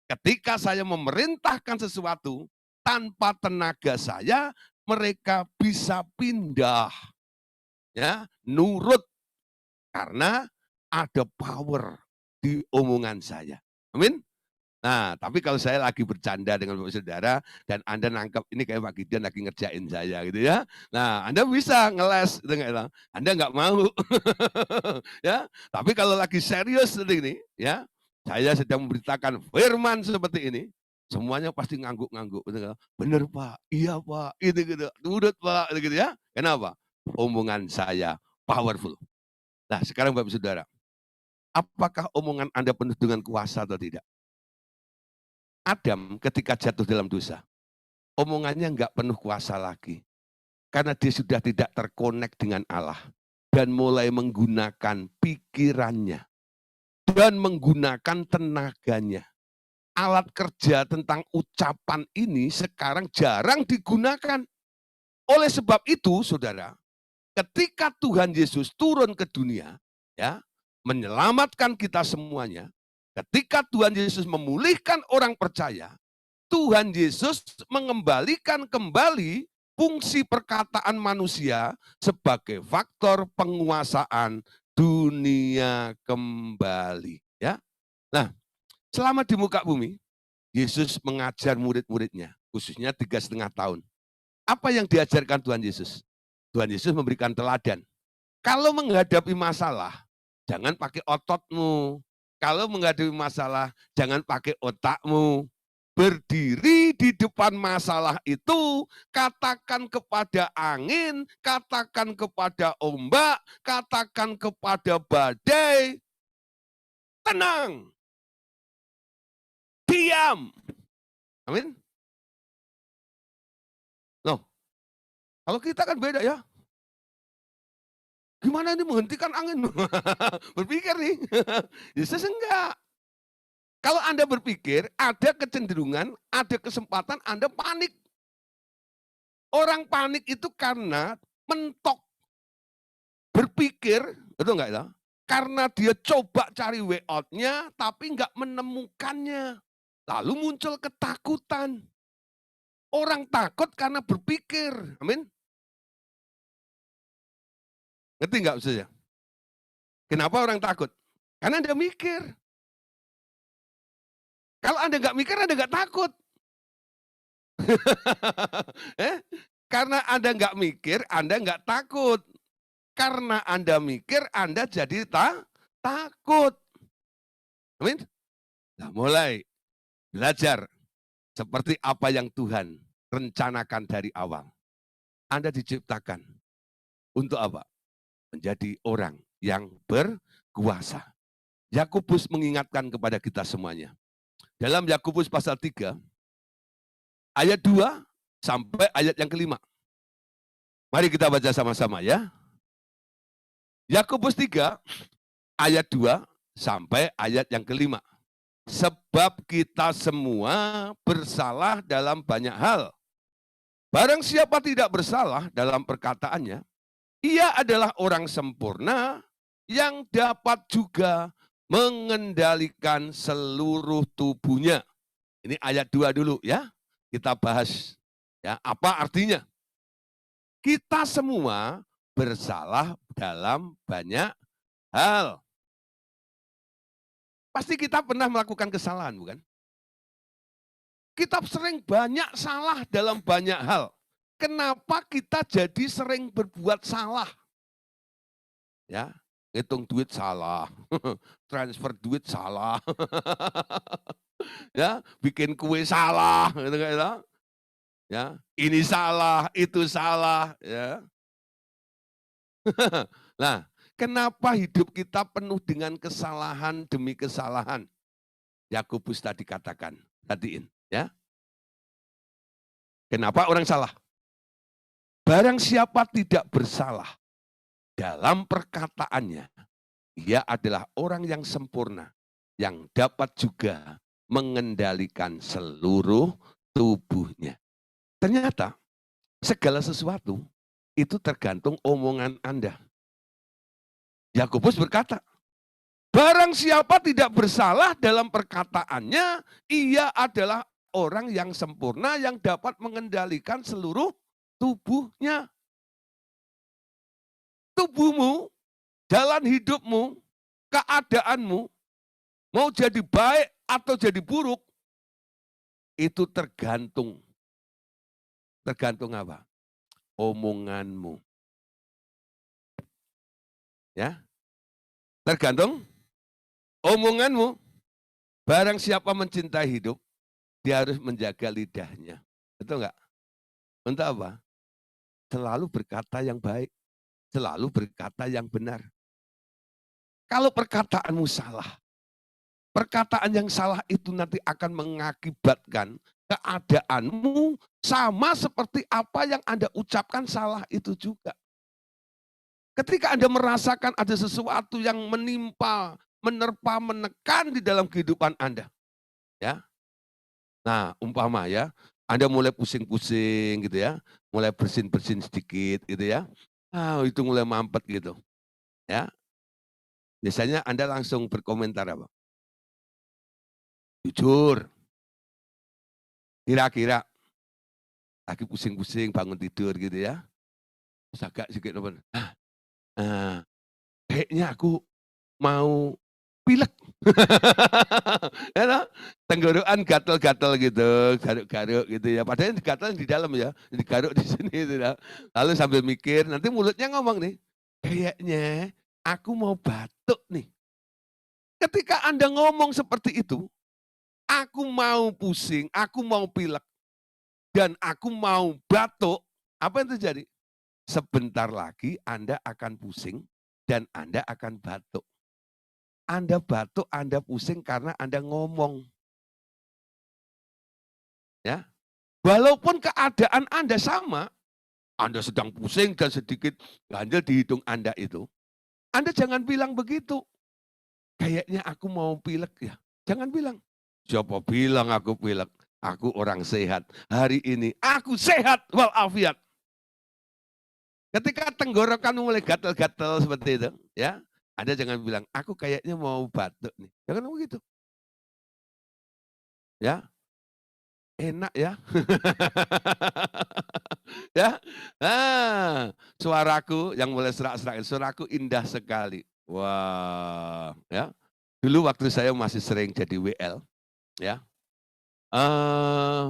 Ketika saya memerintahkan sesuatu, tanpa tenaga saya, mereka bisa pindah. Ya, nurut. Karena ada power di omongan saya. Amin. Nah, tapi kalau saya lagi bercanda dengan Bapak Saudara, dan Anda nangkep ini kayak Pak Gideon lagi ngerjain saya gitu ya. Nah, Anda bisa ngeles, gitu, Anda nggak mau. Ya, tapi kalau lagi serius seperti ini, ya, saya sedang memberitakan firman seperti ini, semuanya pasti ngangguk-ngangguk. Gitu, bener Pak, iya Pak, gitu, nurut Pak, gitu ya. Kenapa? Omongan saya powerful. Nah, sekarang Bapak Saudara, apakah omongan Anda penuh dengan kuasa atau tidak? Adam ketika jatuh dalam dosa, omongannya nggak penuh kuasa lagi. Karena dia sudah tidak terkonek dengan Allah. Dan mulai menggunakan pikirannya. Dan menggunakan tenaganya. Alat kerja tentang ucapan ini sekarang jarang digunakan. Oleh sebab itu, saudara, ketika Tuhan Yesus turun ke dunia, ya, menyelamatkan kita semuanya, ketika Tuhan Yesus memulihkan orang percaya, Tuhan Yesus mengembalikan kembali fungsi perkataan manusia sebagai faktor penguasaan dunia kembali. Ya, nah, selama di muka bumi, Yesus mengajar murid-muridnya, khususnya 3,5 tahun. Apa yang diajarkan Tuhan Yesus? Tuhan Yesus memberikan teladan. Kalau menghadapi masalah, jangan pakai ototmu. Kalau menghadapi masalah, jangan pakai otakmu. Berdiri di depan masalah itu, katakan kepada angin, katakan kepada ombak, katakan kepada badai, tenang, diam. Amin. Loh, kalau kita kan beda ya. Gimana ini menghentikan angin? Berpikir nih. Yesus enggak. Kalau Anda berpikir, ada kecenderungan, ada kesempatan Anda panik. Orang panik itu karena mentok berpikir, betul nggak ya? Karena dia coba cari way out-nya, tapi nggak menemukannya. Lalu muncul ketakutan. Orang takut karena berpikir. Amin. Ngerti nggak maksudnya? Kenapa orang takut? Karena Anda mikir. Kalau Anda nggak mikir, Anda nggak takut. eh? Karena Anda nggak mikir, Anda nggak takut. Karena Anda mikir, Anda jadi takut. Amin. Nah, mulai belajar seperti apa yang Tuhan rencanakan dari awal. Anda diciptakan untuk apa? Menjadi orang yang berkuasa. Yakobus mengingatkan kepada kita semuanya. Dalam Yakobus pasal 3, ayat 2 sampai ayat yang kelima. Mari kita baca sama-sama ya. Yakobus 3, ayat 2 sampai ayat yang kelima. Sebab kita semua bersalah dalam banyak hal. Barang siapa tidak bersalah dalam perkataannya, ia adalah orang sempurna yang dapat juga mengendalikan seluruh tubuhnya. Ini ayat 2 dulu ya. Kita bahas ya, apa artinya? Kita semua bersalah dalam banyak hal. Pasti kita pernah melakukan kesalahan, bukan? Kita sering banyak salah dalam banyak hal. Kenapa kita jadi sering berbuat salah? Ya, hitung duit salah, transfer duit salah, ya, bikin kue salah, gitu kan? Ya, ini salah, itu salah, ya. Nah, kenapa hidup kita penuh dengan kesalahan demi kesalahan? Yakobus tadi katakan, perhatiin ya. Kenapa orang salah? Barang siapa tidak bersalah dalam perkataannya, ia adalah orang yang sempurna, yang dapat juga mengendalikan seluruh tubuhnya. Ternyata segala sesuatu itu tergantung omongan Anda. Yakobus berkata, barang siapa tidak bersalah dalam perkataannya, ia adalah orang yang sempurna yang dapat mengendalikan seluruh tubuhnya. Tubuhmu, jalan hidupmu, keadaanmu, mau jadi baik atau jadi buruk, itu tergantung. Tergantung apa? Omonganmu. Ya, tergantung omonganmu. Barang siapa mencintai hidup, dia harus menjaga lidahnya. Betul enggak? Untuk apa? Selalu berkata yang baik, selalu berkata yang benar. Kalau perkataanmu salah, perkataan yang salah itu nanti akan mengakibatkan keadaanmu sama seperti apa yang Anda ucapkan salah itu juga. Ketika Anda merasakan ada sesuatu yang menimpa, menerpa, menekan di dalam kehidupan Anda, ya. Nah, umpama ya, Anda mulai pusing-pusing gitu ya, mulai bersin-bersin sedikit gitu ya. Ah, itu mulai mampet gitu. Ya. Biasanya Anda langsung berkomentar apa? Jujur. Kira-kira lagi pusing-pusing bangun tidur gitu ya. Terus agak sedikit kayaknya aku mau pilek. Ya toh? Tenggorokan gatel-gatel gitu, garuk-garuk gitu ya. Padahal gatel di dalam ya, digaruk di sini gitu ya. Lalu sambil mikir, nanti mulutnya ngomong nih, kayaknya aku mau batuk nih. Ketika Anda ngomong seperti itu, aku mau pusing, aku mau pilek, dan aku mau batuk, apa yang terjadi? Sebentar lagi Anda akan pusing dan Anda akan batuk. Anda batuk, Anda pusing karena Anda ngomong. Ya. Walaupun keadaan Anda sama, Anda sedang pusing dan sedikit ganjel di hidung Anda itu. Anda jangan bilang begitu. Kayaknya aku mau pilek ya. Jangan bilang. Siapa bilang aku pilek? Aku orang sehat. Hari ini aku sehat walafiat. Ketika tenggorokanmu mulai gatal-gatal seperti itu, ya, Anda jangan bilang, "Aku kayaknya mau batuk nih." Jangan begitu, ya. Enak ya. Ya, suaraku yang mulai serak-serak, suaraku indah sekali. Wah, ya. Dulu waktu saya masih sering jadi WL, ya, eee,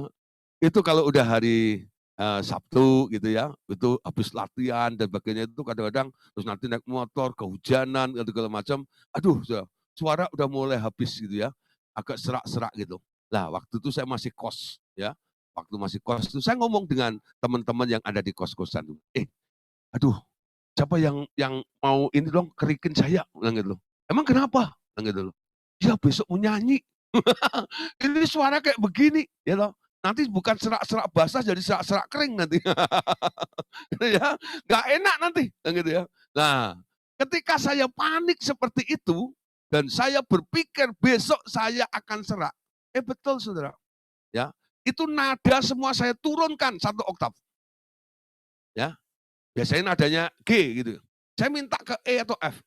itu kalau udah hari, Sabtu gitu ya, itu habis latihan dan sebagainya itu kadang-kadang terus nanti naik motor, kehujanan, dan segala macam, aduh suara udah mulai habis gitu ya, agak serak-serak gitu. Lah waktu itu saya masih kos ya, waktu masih kos itu saya ngomong dengan teman-teman yang ada di kos-kosan, aduh siapa yang mau ini dong kerikin saya, bilang gitu loh. "Emang kenapa?" Bilang gitu loh. "Ya besok mau nyanyi." Ini suara kayak begini, ya toh. Nanti bukan serak-serak basah jadi serak-serak kering nanti. Gitu ya, nggak enak nanti, kan gitu ya. Nah, ketika saya panik seperti itu, dan saya berpikir besok saya akan serak, betul saudara, ya, itu nada semua saya turunkan 1 oktav, ya. Biasanya nadanya G gitu. Saya minta ke E atau F,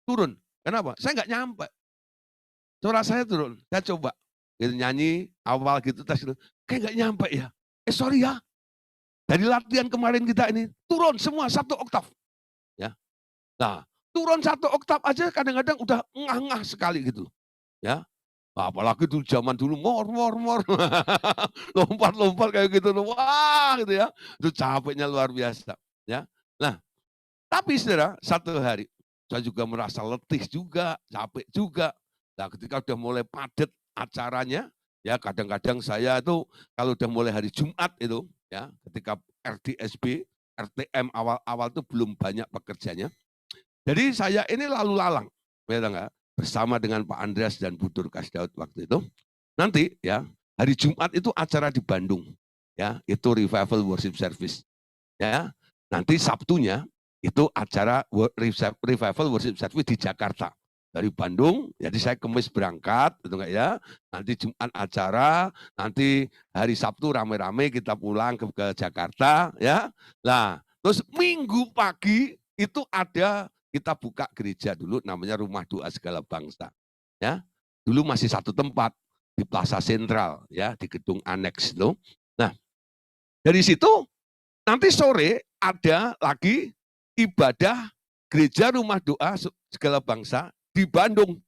turun. Kenapa? Saya nggak nyampe. Suara saya turun, saya coba gitu nyanyi awal gitu tes gitu, kayak nggak nyampe ya. Sorry ya, dari latihan kemarin kita ini turun semua 1 oktav, ya. Nah, turun 1 oktav aja kadang-kadang udah ngah-ngah sekali gitu, ya. Nah, apalagi dulu zaman dulu mor mor mor, lompat-lompat kayak gitu loh, wah gitu ya, itu capeknya luar biasa, ya. Nah, tapi saudara, satu hari saya juga merasa letih juga, capek juga. Nah, ketika udah mulai padat acaranya, ya kadang-kadang saya itu kalau udah mulai hari Jumat itu, ya ketika RDSB, RTM awal-awal itu belum banyak pekerjanya. Jadi saya ini lalu lalang, ya enggak, bersama dengan Pak Andreas dan Bu Dorcas Daud waktu itu. Nanti ya hari Jumat itu acara di Bandung, ya itu revival worship service. Ya, nanti Sabtunya itu acara revival worship service di Jakarta. Dari Bandung, jadi saya Kamis berangkat, gitu enggak ya. Nanti Jumat acara, nanti hari Sabtu rame-rame kita pulang ke Jakarta, ya. Nah, terus Minggu pagi itu ada kita buka gereja dulu namanya Rumah Doa Segala Bangsa. Ya. Dulu masih satu tempat di Plaza Sentral ya, di gedung aneks itu. Nah, dari situ nanti sore ada lagi ibadah gereja rumah doa segala bangsa di Bandung.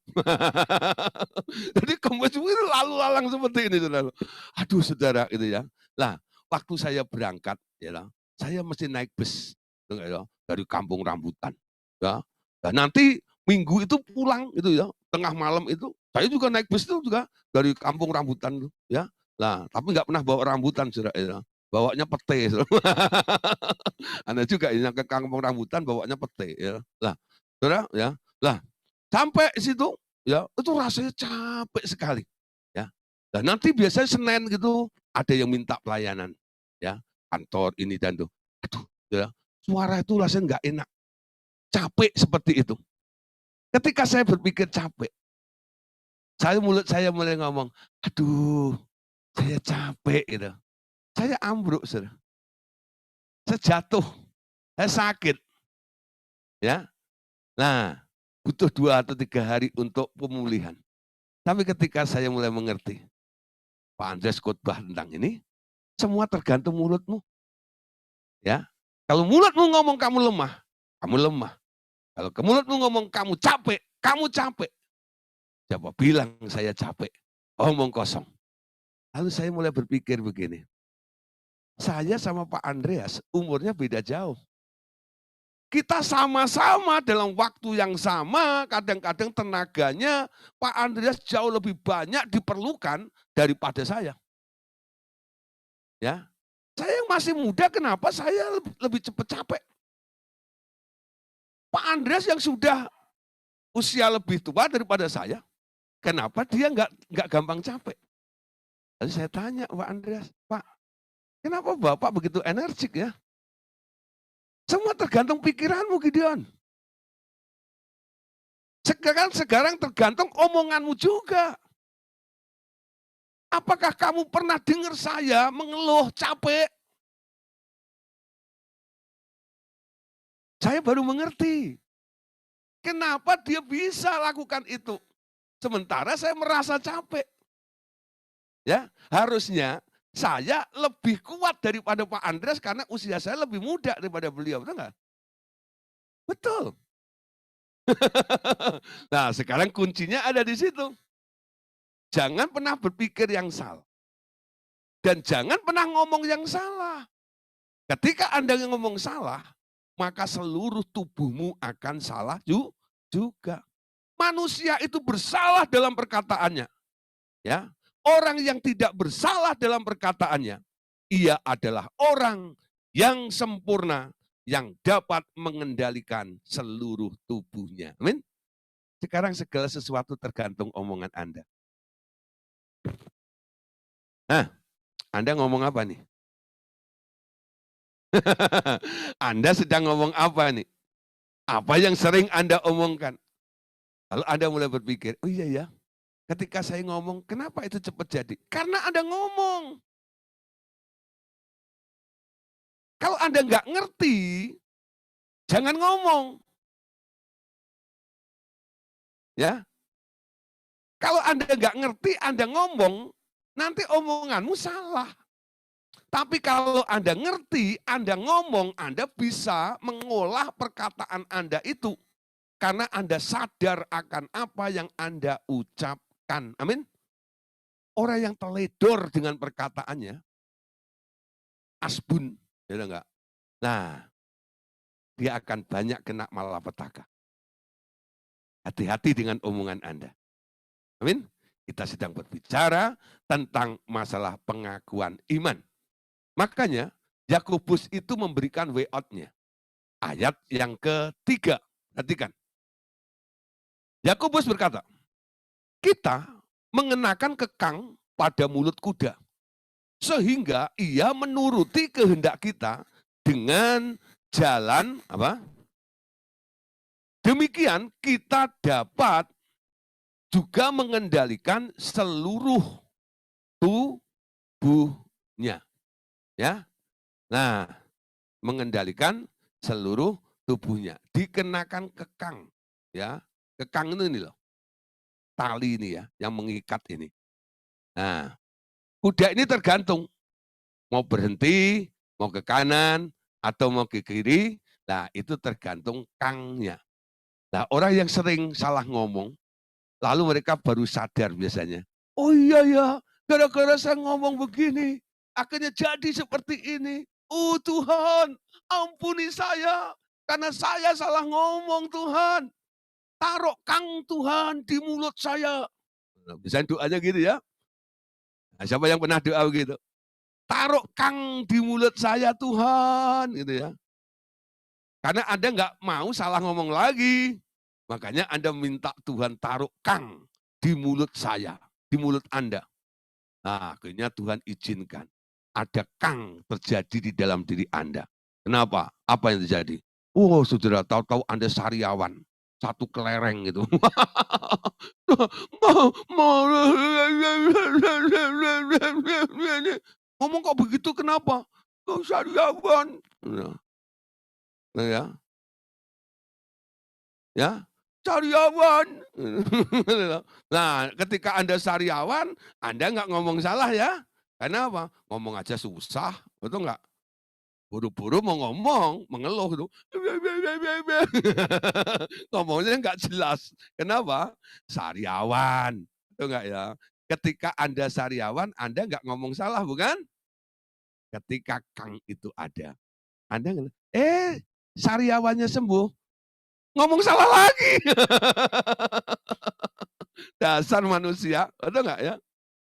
Jadi kemudian itu lalu lalang seperti ini, saudara. Aduh, saudara, itu ya. Lah, waktu saya berangkat, ya, saya mesti naik bus, ya, dari Kampung Rambutan, ya. Dan nanti minggu itu pulang, itu ya, tengah malam itu, saya juga naik bus itu juga dari Kampung Rambutan, ya. Lah, tapi nggak pernah bawa rambutan, saudara, ya. Bawanya pete. Anda juga yang ke kampung rambutan bawanya pete ya. Lah, saudara ya, lah sampai situ ya itu rasanya capek sekali ya. Dan nanti biasanya Senin gitu ada yang minta pelayanan ya, kantor ini dan itu. Aduh, ya, suara itu rasanya nggak enak, capek seperti itu. Ketika saya berpikir capek, mulut saya mulai ngomong, aduh, saya capek gitu. Saya ambruk, saudara. Saya jatuh, saya sakit, ya. Nah, butuh 2 atau 3 hari untuk pemulihan. Tapi ketika saya mulai mengerti, Pak Andreas khotbah tentang ini, semua tergantung mulutmu, ya. Kalau mulutmu ngomong kamu lemah, kamu lemah. Kalau ke mulutmu ngomong kamu capek, kamu capek. Coba bilang saya capek, omong kosong. Lalu saya mulai berpikir begini, saya sama Pak Andreas umurnya beda jauh. Kita sama-sama dalam waktu yang sama, kadang-kadang tenaganya Pak Andreas jauh lebih banyak diperlukan daripada saya. Ya, saya yang masih muda, kenapa saya lebih cepat capek? Pak Andreas yang sudah usia lebih tua daripada saya, kenapa dia nggak gampang capek? Lalu saya tanya Pak Andreas, Pak, kenapa Bapak begitu energik ya? Semua tergantung pikiranmu, Gideon. Sekarang tergantung omonganmu juga. Apakah kamu pernah dengar saya mengeluh capek? Saya baru mengerti. Kenapa dia bisa lakukan itu? Sementara saya merasa capek. Ya, harusnya saya lebih kuat daripada Pak Andreas karena usia saya lebih muda daripada beliau, betul nggak? Betul. Nah, sekarang kuncinya ada di situ. Jangan pernah berpikir yang salah. Dan jangan pernah ngomong yang salah. Ketika Anda ngomong salah, maka seluruh tubuhmu akan salah juga. Manusia itu bersalah dalam perkataannya. Ya, orang yang tidak bersalah dalam perkataannya, ia adalah orang yang sempurna, yang dapat mengendalikan seluruh tubuhnya. Amin. Sekarang segala sesuatu tergantung omongan Anda. Nah, Anda ngomong apa nih? Anda sedang ngomong apa nih? Apa yang sering Anda omongkan? Lalu Anda mulai berpikir, oh iya ya, ketika saya ngomong, kenapa itu cepat jadi? Karena Anda ngomong. Kalau Anda nggak ngerti, jangan ngomong. Ya, kalau Anda nggak ngerti, Anda ngomong, nanti omonganmu salah. Tapi kalau Anda ngerti, Anda ngomong, Anda bisa mengolah perkataan Anda itu. Karena Anda sadar akan apa yang Anda ucapkan. Amin. Orang yang teledor dengan perkataannya, asbun, ya enggak? Nah, dia akan banyak kena malapetaka. Hati-hati dengan omongan Anda. Amin. Kita sedang berbicara tentang masalah pengakuan iman. Makanya Yakobus itu memberikan way out-nya. Ayat yang ketiga. Perhatikan. Yakobus berkata, kita mengenakan kekang pada mulut kuda. Sehingga ia menuruti kehendak kita dengan jalan apa? Demikian kita dapat juga mengendalikan seluruh tubuhnya. Ya. Nah, mengendalikan seluruh tubuhnya. Dikenakan kekang. Ya. Kekang itu ini loh. Tali ini ya, yang mengikat ini. Nah, kuda ini tergantung. Mau berhenti, mau ke kanan, atau mau ke kiri. Nah, itu tergantung kangnya. Nah, orang yang sering salah ngomong, lalu mereka baru sadar biasanya. Oh iya ya, gara-gara saya ngomong begini, akhirnya jadi seperti ini. Oh Tuhan, ampuni saya, karena saya salah ngomong Tuhan. Taruh kang Tuhan di mulut saya. Bisa doanya gitu ya. Nah, siapa yang pernah doa gitu? Taruh kang di mulut saya Tuhan, gitu ya. Karena Anda nggak mau salah ngomong lagi. Makanya Anda minta Tuhan taruh kang di mulut saya, di mulut Anda. Nah, akhirnya Tuhan izinkan. Ada kang terjadi di dalam diri Anda. Kenapa? Apa yang terjadi? Oh, saudara, tahu-tahu Anda sariawan. Satu kelereng gitu. Ngomong kok begitu kenapa? Oh, sariawan. Nah, ya, ya, sariawan. Nah, ketika Anda sariawan, Anda nggak ngomong salah ya. Karena apa? Ngomong aja susah, betul nggak? Buru-buru mau ngomong, mengeluh itu. Ngomongnya nggak jelas. Kenapa? Sariawan, betul nggak ya? Ketika Anda sariawan, Anda nggak ngomong salah, bukan? Ketika Kang itu ada, Anda sariawannya sembuh, ngomong salah lagi. Dasar manusia, betul nggak ya?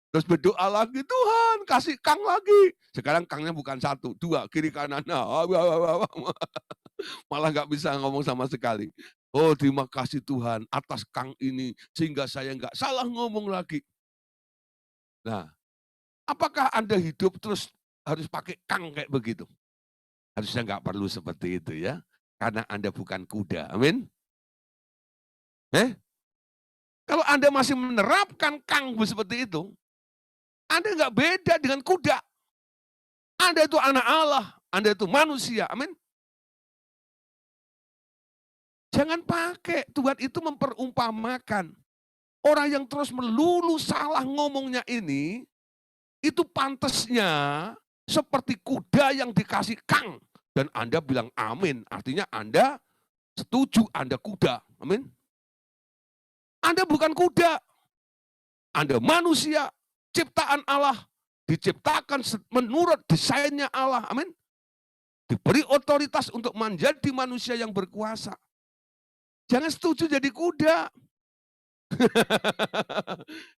Terus berdoa lagi, Tuhan kasih Kang lagi. Sekarang Kangnya bukan satu, dua, kiri kanan. Malah nggak bisa ngomong sama sekali. Oh terima kasih Tuhan atas Kang ini, sehingga saya nggak salah ngomong lagi. Nah, apakah Anda hidup terus harus pakai Kang kayak begitu? Harusnya nggak perlu seperti itu ya. Karena Anda bukan kuda, amin. Kalau Anda masih menerapkan Kang seperti itu, Anda nggak beda dengan kuda. Anda itu anak Allah, Anda itu manusia, amin. Jangan pakai. Tuhan itu memperumpamakan. Orang yang terus melulu salah ngomongnya ini, itu pantasnya seperti kuda yang dikasih kang. Dan Anda bilang amin. Artinya Anda setuju, Anda kuda. Amin. Anda bukan kuda. Anda manusia, ciptaan Allah. Diciptakan menurut desainnya Allah. Amin. Diberi otoritas untuk menjadi manusia yang berkuasa. Jangan setuju jadi kuda.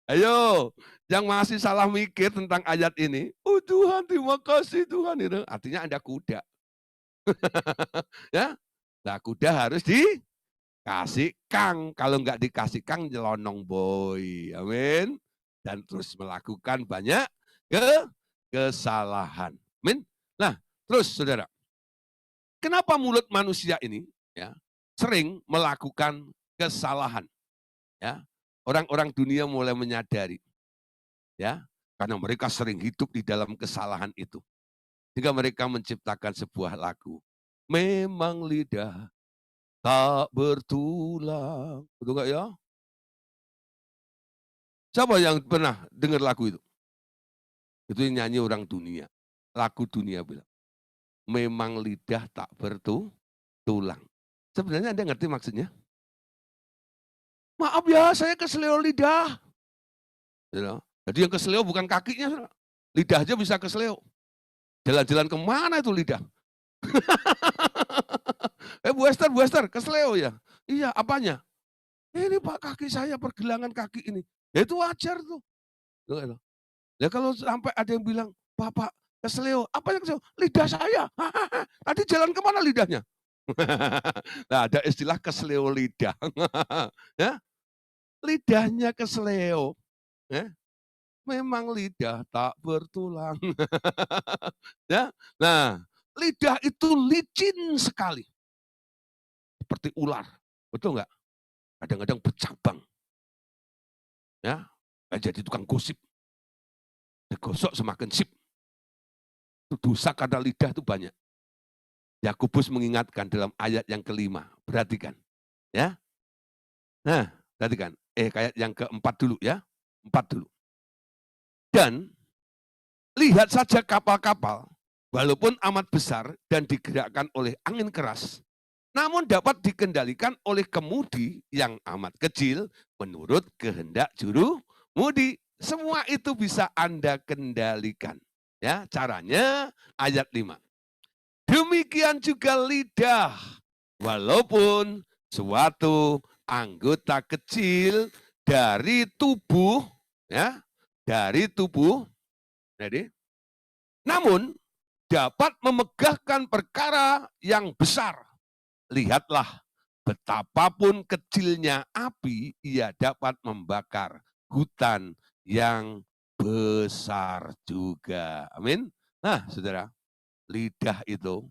Ayo, yang masih salah mikir tentang ayat ini, oh Tuhan terima kasih Tuhan, itu artinya Anda kuda. Ya, nah kuda harus dikasih kang, kalau nggak dikasih kang nyelonong boy, amin. Dan terus melakukan banyak kesalahan, amin. Nah, terus saudara, kenapa mulut manusia ini ya sering melakukan kesalahan? Ya, orang-orang dunia mulai menyadari, ya, karena mereka sering hidup di dalam kesalahan itu, sehingga mereka menciptakan sebuah lagu. Memang lidah tak bertulang, betul nggak ya? Siapa yang pernah dengar lagu itu? Itu yang nyanyi orang dunia, lagu dunia bilang. Memang lidah tak bertulang. Sebenarnya Anda ngerti maksudnya? Maaf ya, saya keseleo lidah. Jadi yang keseleo bukan kakinya, lidah aja bisa keseleo. Jalan-jalan kemana itu lidah? Bu Esther, keseleo ya? Iya, apanya? Ini Pak kaki saya, pergelangan kaki ini. Ya itu wajar tuh. Ya kalau sampai ada yang bilang, Bapak keseleo, apa yang keseleo? Lidah saya. Tadi jalan kemana lidahnya? Nah, ada istilah keseleo lidah. Ya, lidahnya keseleo. Ya, memang lidah tak bertulang. Ya, nah, lidah itu licin sekali. Seperti ular. Betul nggak? Kadang-kadang bercabang. Ya, jadi tukang gosip. Digosok semakin sip. Itu dosa karena lidah itu banyak. Yakobus mengingatkan dalam ayat yang kelima. Perhatikan. Ya. Nah, perhatikan. Ayat yang keempat dulu ya. 4 dulu. Dan lihat saja kapal-kapal, walaupun amat besar dan digerakkan oleh angin keras, namun dapat dikendalikan oleh kemudi yang amat kecil menurut kehendak juru mudi. Semua itu bisa Anda kendalikan. Ya, caranya ayat 5. Demikian juga lidah, walaupun suatu anggota kecil dari tubuh, ya, dari tubuh, jadi, namun dapat memegahkan perkara yang besar. Lihatlah, betapapun kecilnya api, ia dapat membakar hutan yang besar juga. Amin. Nah, saudara, lidah itu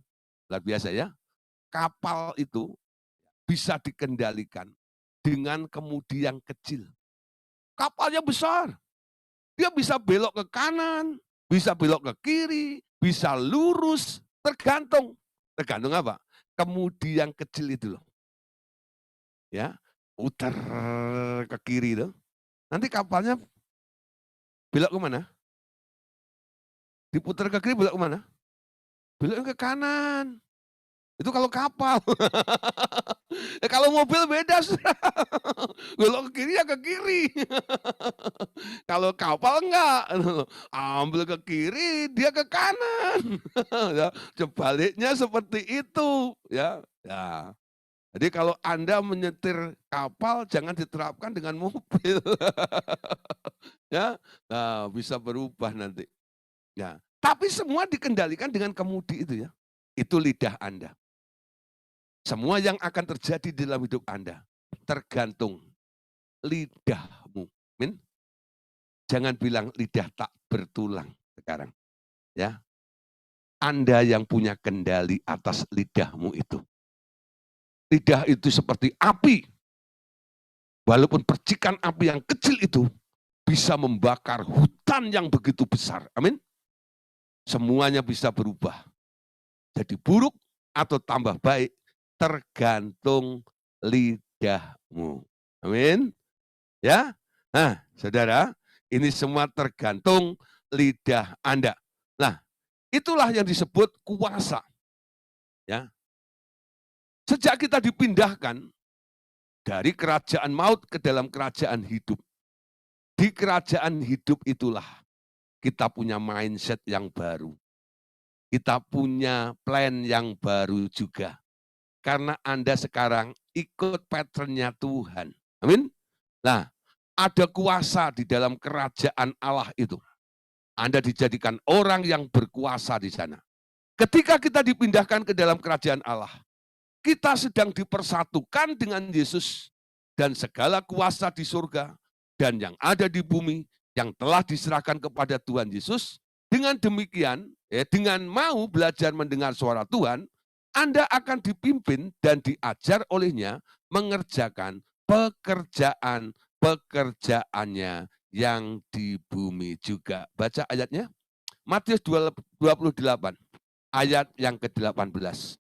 luar biasa ya. Kapal itu bisa dikendalikan dengan kemudi yang kecil. Kapalnya besar, dia bisa belok ke kanan, bisa belok ke kiri, bisa lurus, tergantung. Tergantung apa? Kemudi yang kecil itu loh. Ya, putar ke kiri itu. Nanti kapalnya belok ke mana? Diputar ke kiri belok ke mana? Belok ke kanan. Itu kalau kapal. Kalau mobil beda. Belok ke kiri ya ke kiri. Kalau kapal enggak. Ambil ke kiri, dia ke kanan. Ya, sebaliknya seperti itu. Ya, ya. Jadi kalau Anda menyetir kapal, jangan diterapkan dengan mobil. Ya, nah, bisa berubah nanti. Ya. Tapi semua dikendalikan dengan kemudi itu ya. Itu lidah Anda. Semua yang akan terjadi di dalam hidup Anda tergantung lidahmu. Amin. Jangan bilang lidah tak bertulang sekarang. Ya, Anda yang punya kendali atas lidahmu itu. Lidah itu seperti api. Walaupun percikan api yang kecil itu bisa membakar hutan yang begitu besar. Amin. Semuanya bisa berubah. Jadi buruk atau tambah baik tergantung lidahmu. Amin. Ya. Nah, saudara, ini semua tergantung lidah Anda. Nah, itulah yang disebut kuasa. Ya. Sejak kita dipindahkan dari kerajaan maut ke dalam kerajaan hidup. Di kerajaan hidup itulah kita punya mindset yang baru. Kita punya plan yang baru juga. Karena Anda sekarang ikut pattern-nya Tuhan. Amin. Nah, ada kuasa di dalam kerajaan Allah itu. Anda dijadikan orang yang berkuasa di sana. Ketika kita dipindahkan ke dalam kerajaan Allah, kita sedang dipersatukan dengan Yesus dan segala kuasa di surga dan yang ada di bumi yang telah diserahkan kepada Tuhan Yesus. Dengan demikian, dengan mau belajar mendengar suara Tuhan, Anda akan dipimpin dan diajar olehnya mengerjakan pekerjaan-pekerjaannya yang di bumi juga. Baca ayatnya. Matius 28, ayat yang ke-18.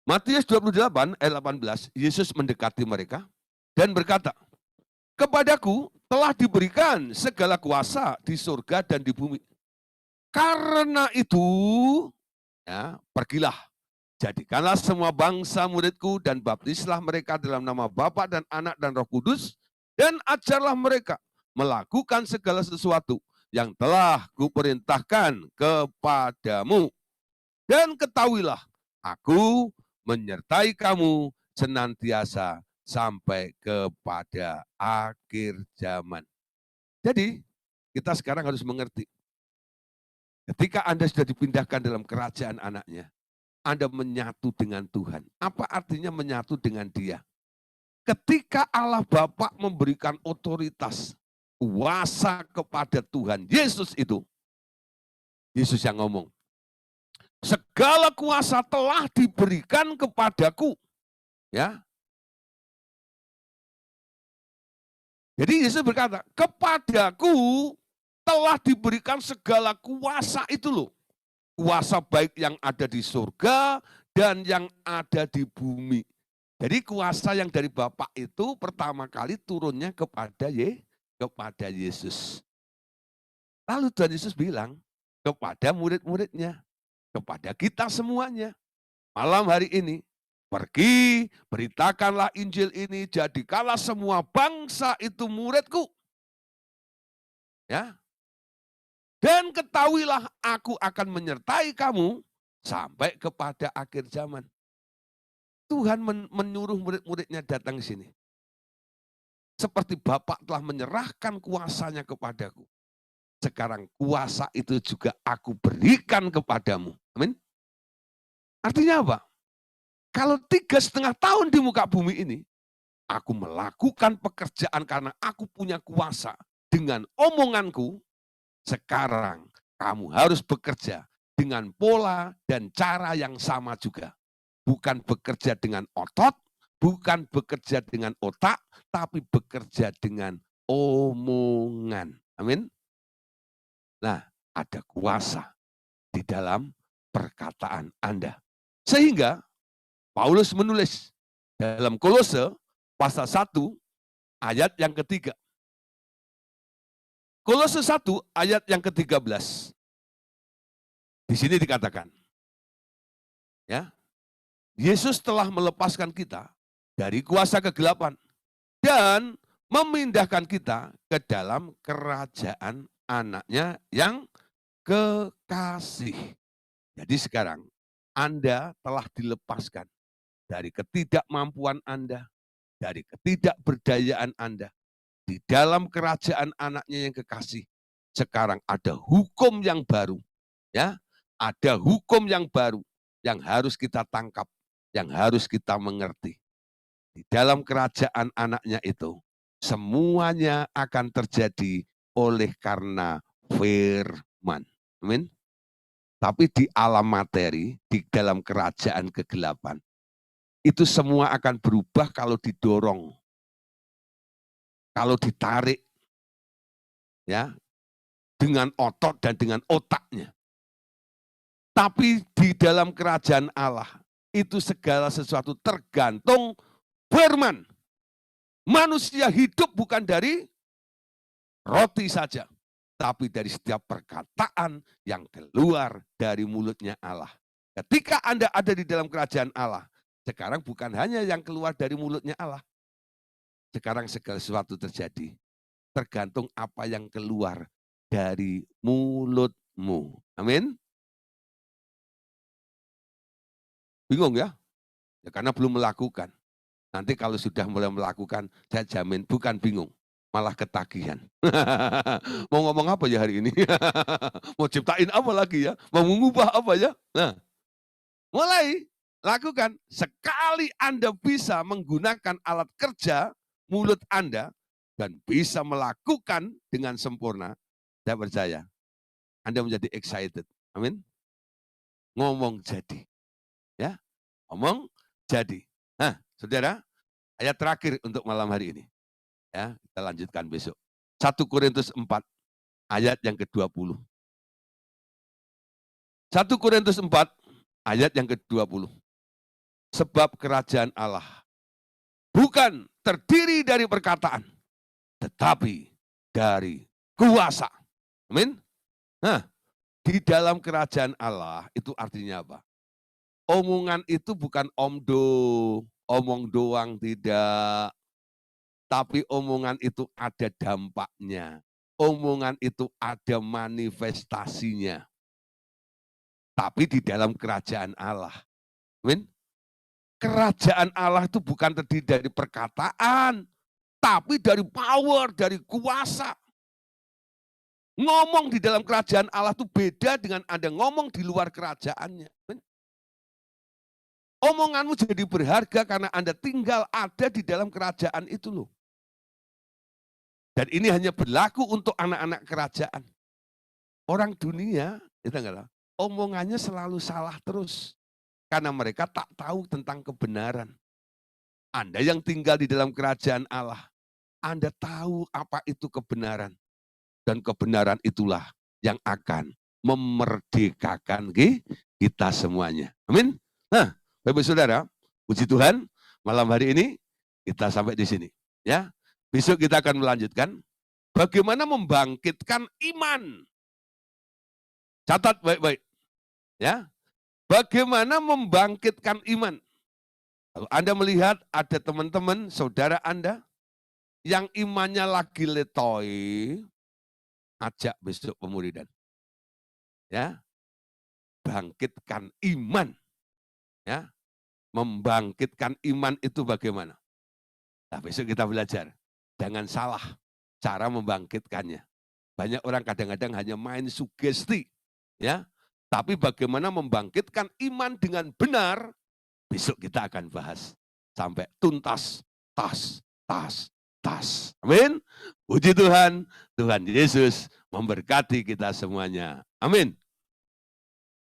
Matius 28 ayat 18, Yesus mendekati mereka dan berkata, "Kepadaku telah diberikan segala kuasa di surga dan di bumi. Karena itu, ya, pergilah, jadikanlah semua bangsa muridku dan baptislah mereka dalam nama Bapa dan Anak dan Roh Kudus, dan ajarlah mereka melakukan segala sesuatu yang telah kuperintahkan kepadamu. Dan ketahuilah, aku menyertai kamu senantiasa sampai kepada akhir zaman." Jadi, kita sekarang harus mengerti, ketika Anda sudah dipindahkan dalam kerajaan anaknya, Anda menyatu dengan Tuhan. Apa artinya menyatu dengan Dia? Ketika Allah Bapa memberikan otoritas, kuasa kepada Tuhan Yesus itu, Yesus yang ngomong, "Segala kuasa telah diberikan kepadaku." Ya. Jadi Yesus berkata, "Kepadaku telah diberikan segala kuasa itu loh." Kuasa baik yang ada di surga dan yang ada di bumi. Jadi kuasa yang dari Bapa itu pertama kali turunnya kepada Yesus. Lalu Tuhan Yesus bilang kepada murid-muridnya, kepada kita semuanya, malam hari ini, "Pergi, beritakanlah Injil ini, jadikanlah semua bangsa itu muridku." Ya. "Dan ketahuilah aku akan menyertai kamu sampai kepada akhir zaman." Tuhan menyuruh murid-muridnya datang ke sini. Seperti Bapak telah menyerahkan kuasanya kepadaku. Sekarang kuasa itu juga aku berikan kepadamu. Amin. Artinya apa? Kalau 3,5 tahun di muka bumi ini, aku melakukan pekerjaan karena aku punya kuasa. Dengan omonganku, sekarang kamu harus bekerja dengan pola dan cara yang sama juga. Bukan bekerja dengan otot, bukan bekerja dengan otak, tapi bekerja dengan omongan. Amin. Nah, ada kuasa di dalam perkataan Anda. Sehingga Paulus menulis dalam Kolose pasal 1 ayat yang ketiga. Kolose 1 ayat yang ke-13. Di sini dikatakan, ya, Yesus telah melepaskan kita dari kuasa kegelapan dan memindahkan kita ke dalam kerajaan anaknya yang kekasih. Jadi sekarang Anda telah dilepaskan dari ketidakmampuan Anda, dari ketidakberdayaan Anda. Di dalam kerajaan anaknya yang kekasih, sekarang ada hukum yang baru. Ya, ada hukum yang baru yang harus kita tangkap, yang harus kita mengerti. Di dalam kerajaan anaknya itu, semuanya akan terjadi oleh karena firman. Amin. Tapi di alam materi, di dalam kerajaan kegelapan, itu semua akan berubah kalau didorong, kalau ditarik, ya, dengan otot dan dengan otaknya. Tapi di dalam kerajaan Allah, itu segala sesuatu tergantung firman. Manusia hidup bukan dari roti saja, tapi dari setiap perkataan yang keluar dari mulutnya Allah. Ketika Anda ada di dalam kerajaan Allah, sekarang bukan hanya yang keluar dari mulutnya Allah. Sekarang segala sesuatu terjadi. Tergantung apa yang keluar dari mulutmu. Amin. Bingung ya? Ya karena belum melakukan. Nanti kalau sudah mulai melakukan, saya jamin bukan bingung, malah ketagihan. Mau ngomong apa ya hari ini? Mau ciptain apa lagi ya? Mau mengubah apa ya? Nah, mulai lakukan. Sekali Anda bisa menggunakan alat kerja mulut Anda dan bisa melakukan dengan sempurna, saya percaya Anda menjadi excited. Amin. Ngomong jadi. Ya, ngomong jadi. Nah, saudara, ayat terakhir untuk malam hari ini. Ya, kita lanjutkan besok. 1 Korintus 4 ayat yang ke-20. 1 Korintus 4 ayat yang ke-20. Sebab kerajaan Allah bukan terdiri dari perkataan, tetapi dari kuasa. Amin. Nah, di dalam kerajaan Allah itu artinya apa? Omongan itu bukan omdo, omong doang tidak. Tapi omongan itu ada dampaknya. Omongan itu ada manifestasinya. Tapi di dalam kerajaan Allah. Amin. Kerajaan Allah itu bukan terdiri dari perkataan, tapi dari power, dari kuasa. Ngomong di dalam kerajaan Allah itu beda dengan Anda ngomong di luar kerajaannya. Omonganmu jadi berharga karena Anda tinggal ada di dalam kerajaan itu loh. Dan ini hanya berlaku untuk anak-anak kerajaan. Orang dunia, omongannya selalu salah terus. Karena mereka tak tahu tentang kebenaran. Anda yang tinggal di dalam kerajaan Allah, Anda tahu apa itu kebenaran. Dan kebenaran itulah yang akan memerdekakan kita semuanya. Amin. Nah, Bapak Saudara, puji Tuhan, malam hari ini kita sampai di sini. Ya, besok kita akan melanjutkan bagaimana membangkitkan iman. Catat baik-baik. Ya, bagaimana membangkitkan iman. Kalau Anda melihat ada teman-teman, saudara Anda yang imannya lagi letoi, ajak besok pemuridan. Ya, bangkitkan iman. Ya, membangkitkan iman itu bagaimana? Nah, besok kita belajar. Jangan salah cara membangkitkannya. Banyak orang kadang-kadang hanya main sugesti, ya. Tapi bagaimana membangkitkan iman dengan benar? Besok kita akan bahas sampai tuntas, tas. Amin. Puji Tuhan, Tuhan Yesus memberkati kita semuanya. Amin.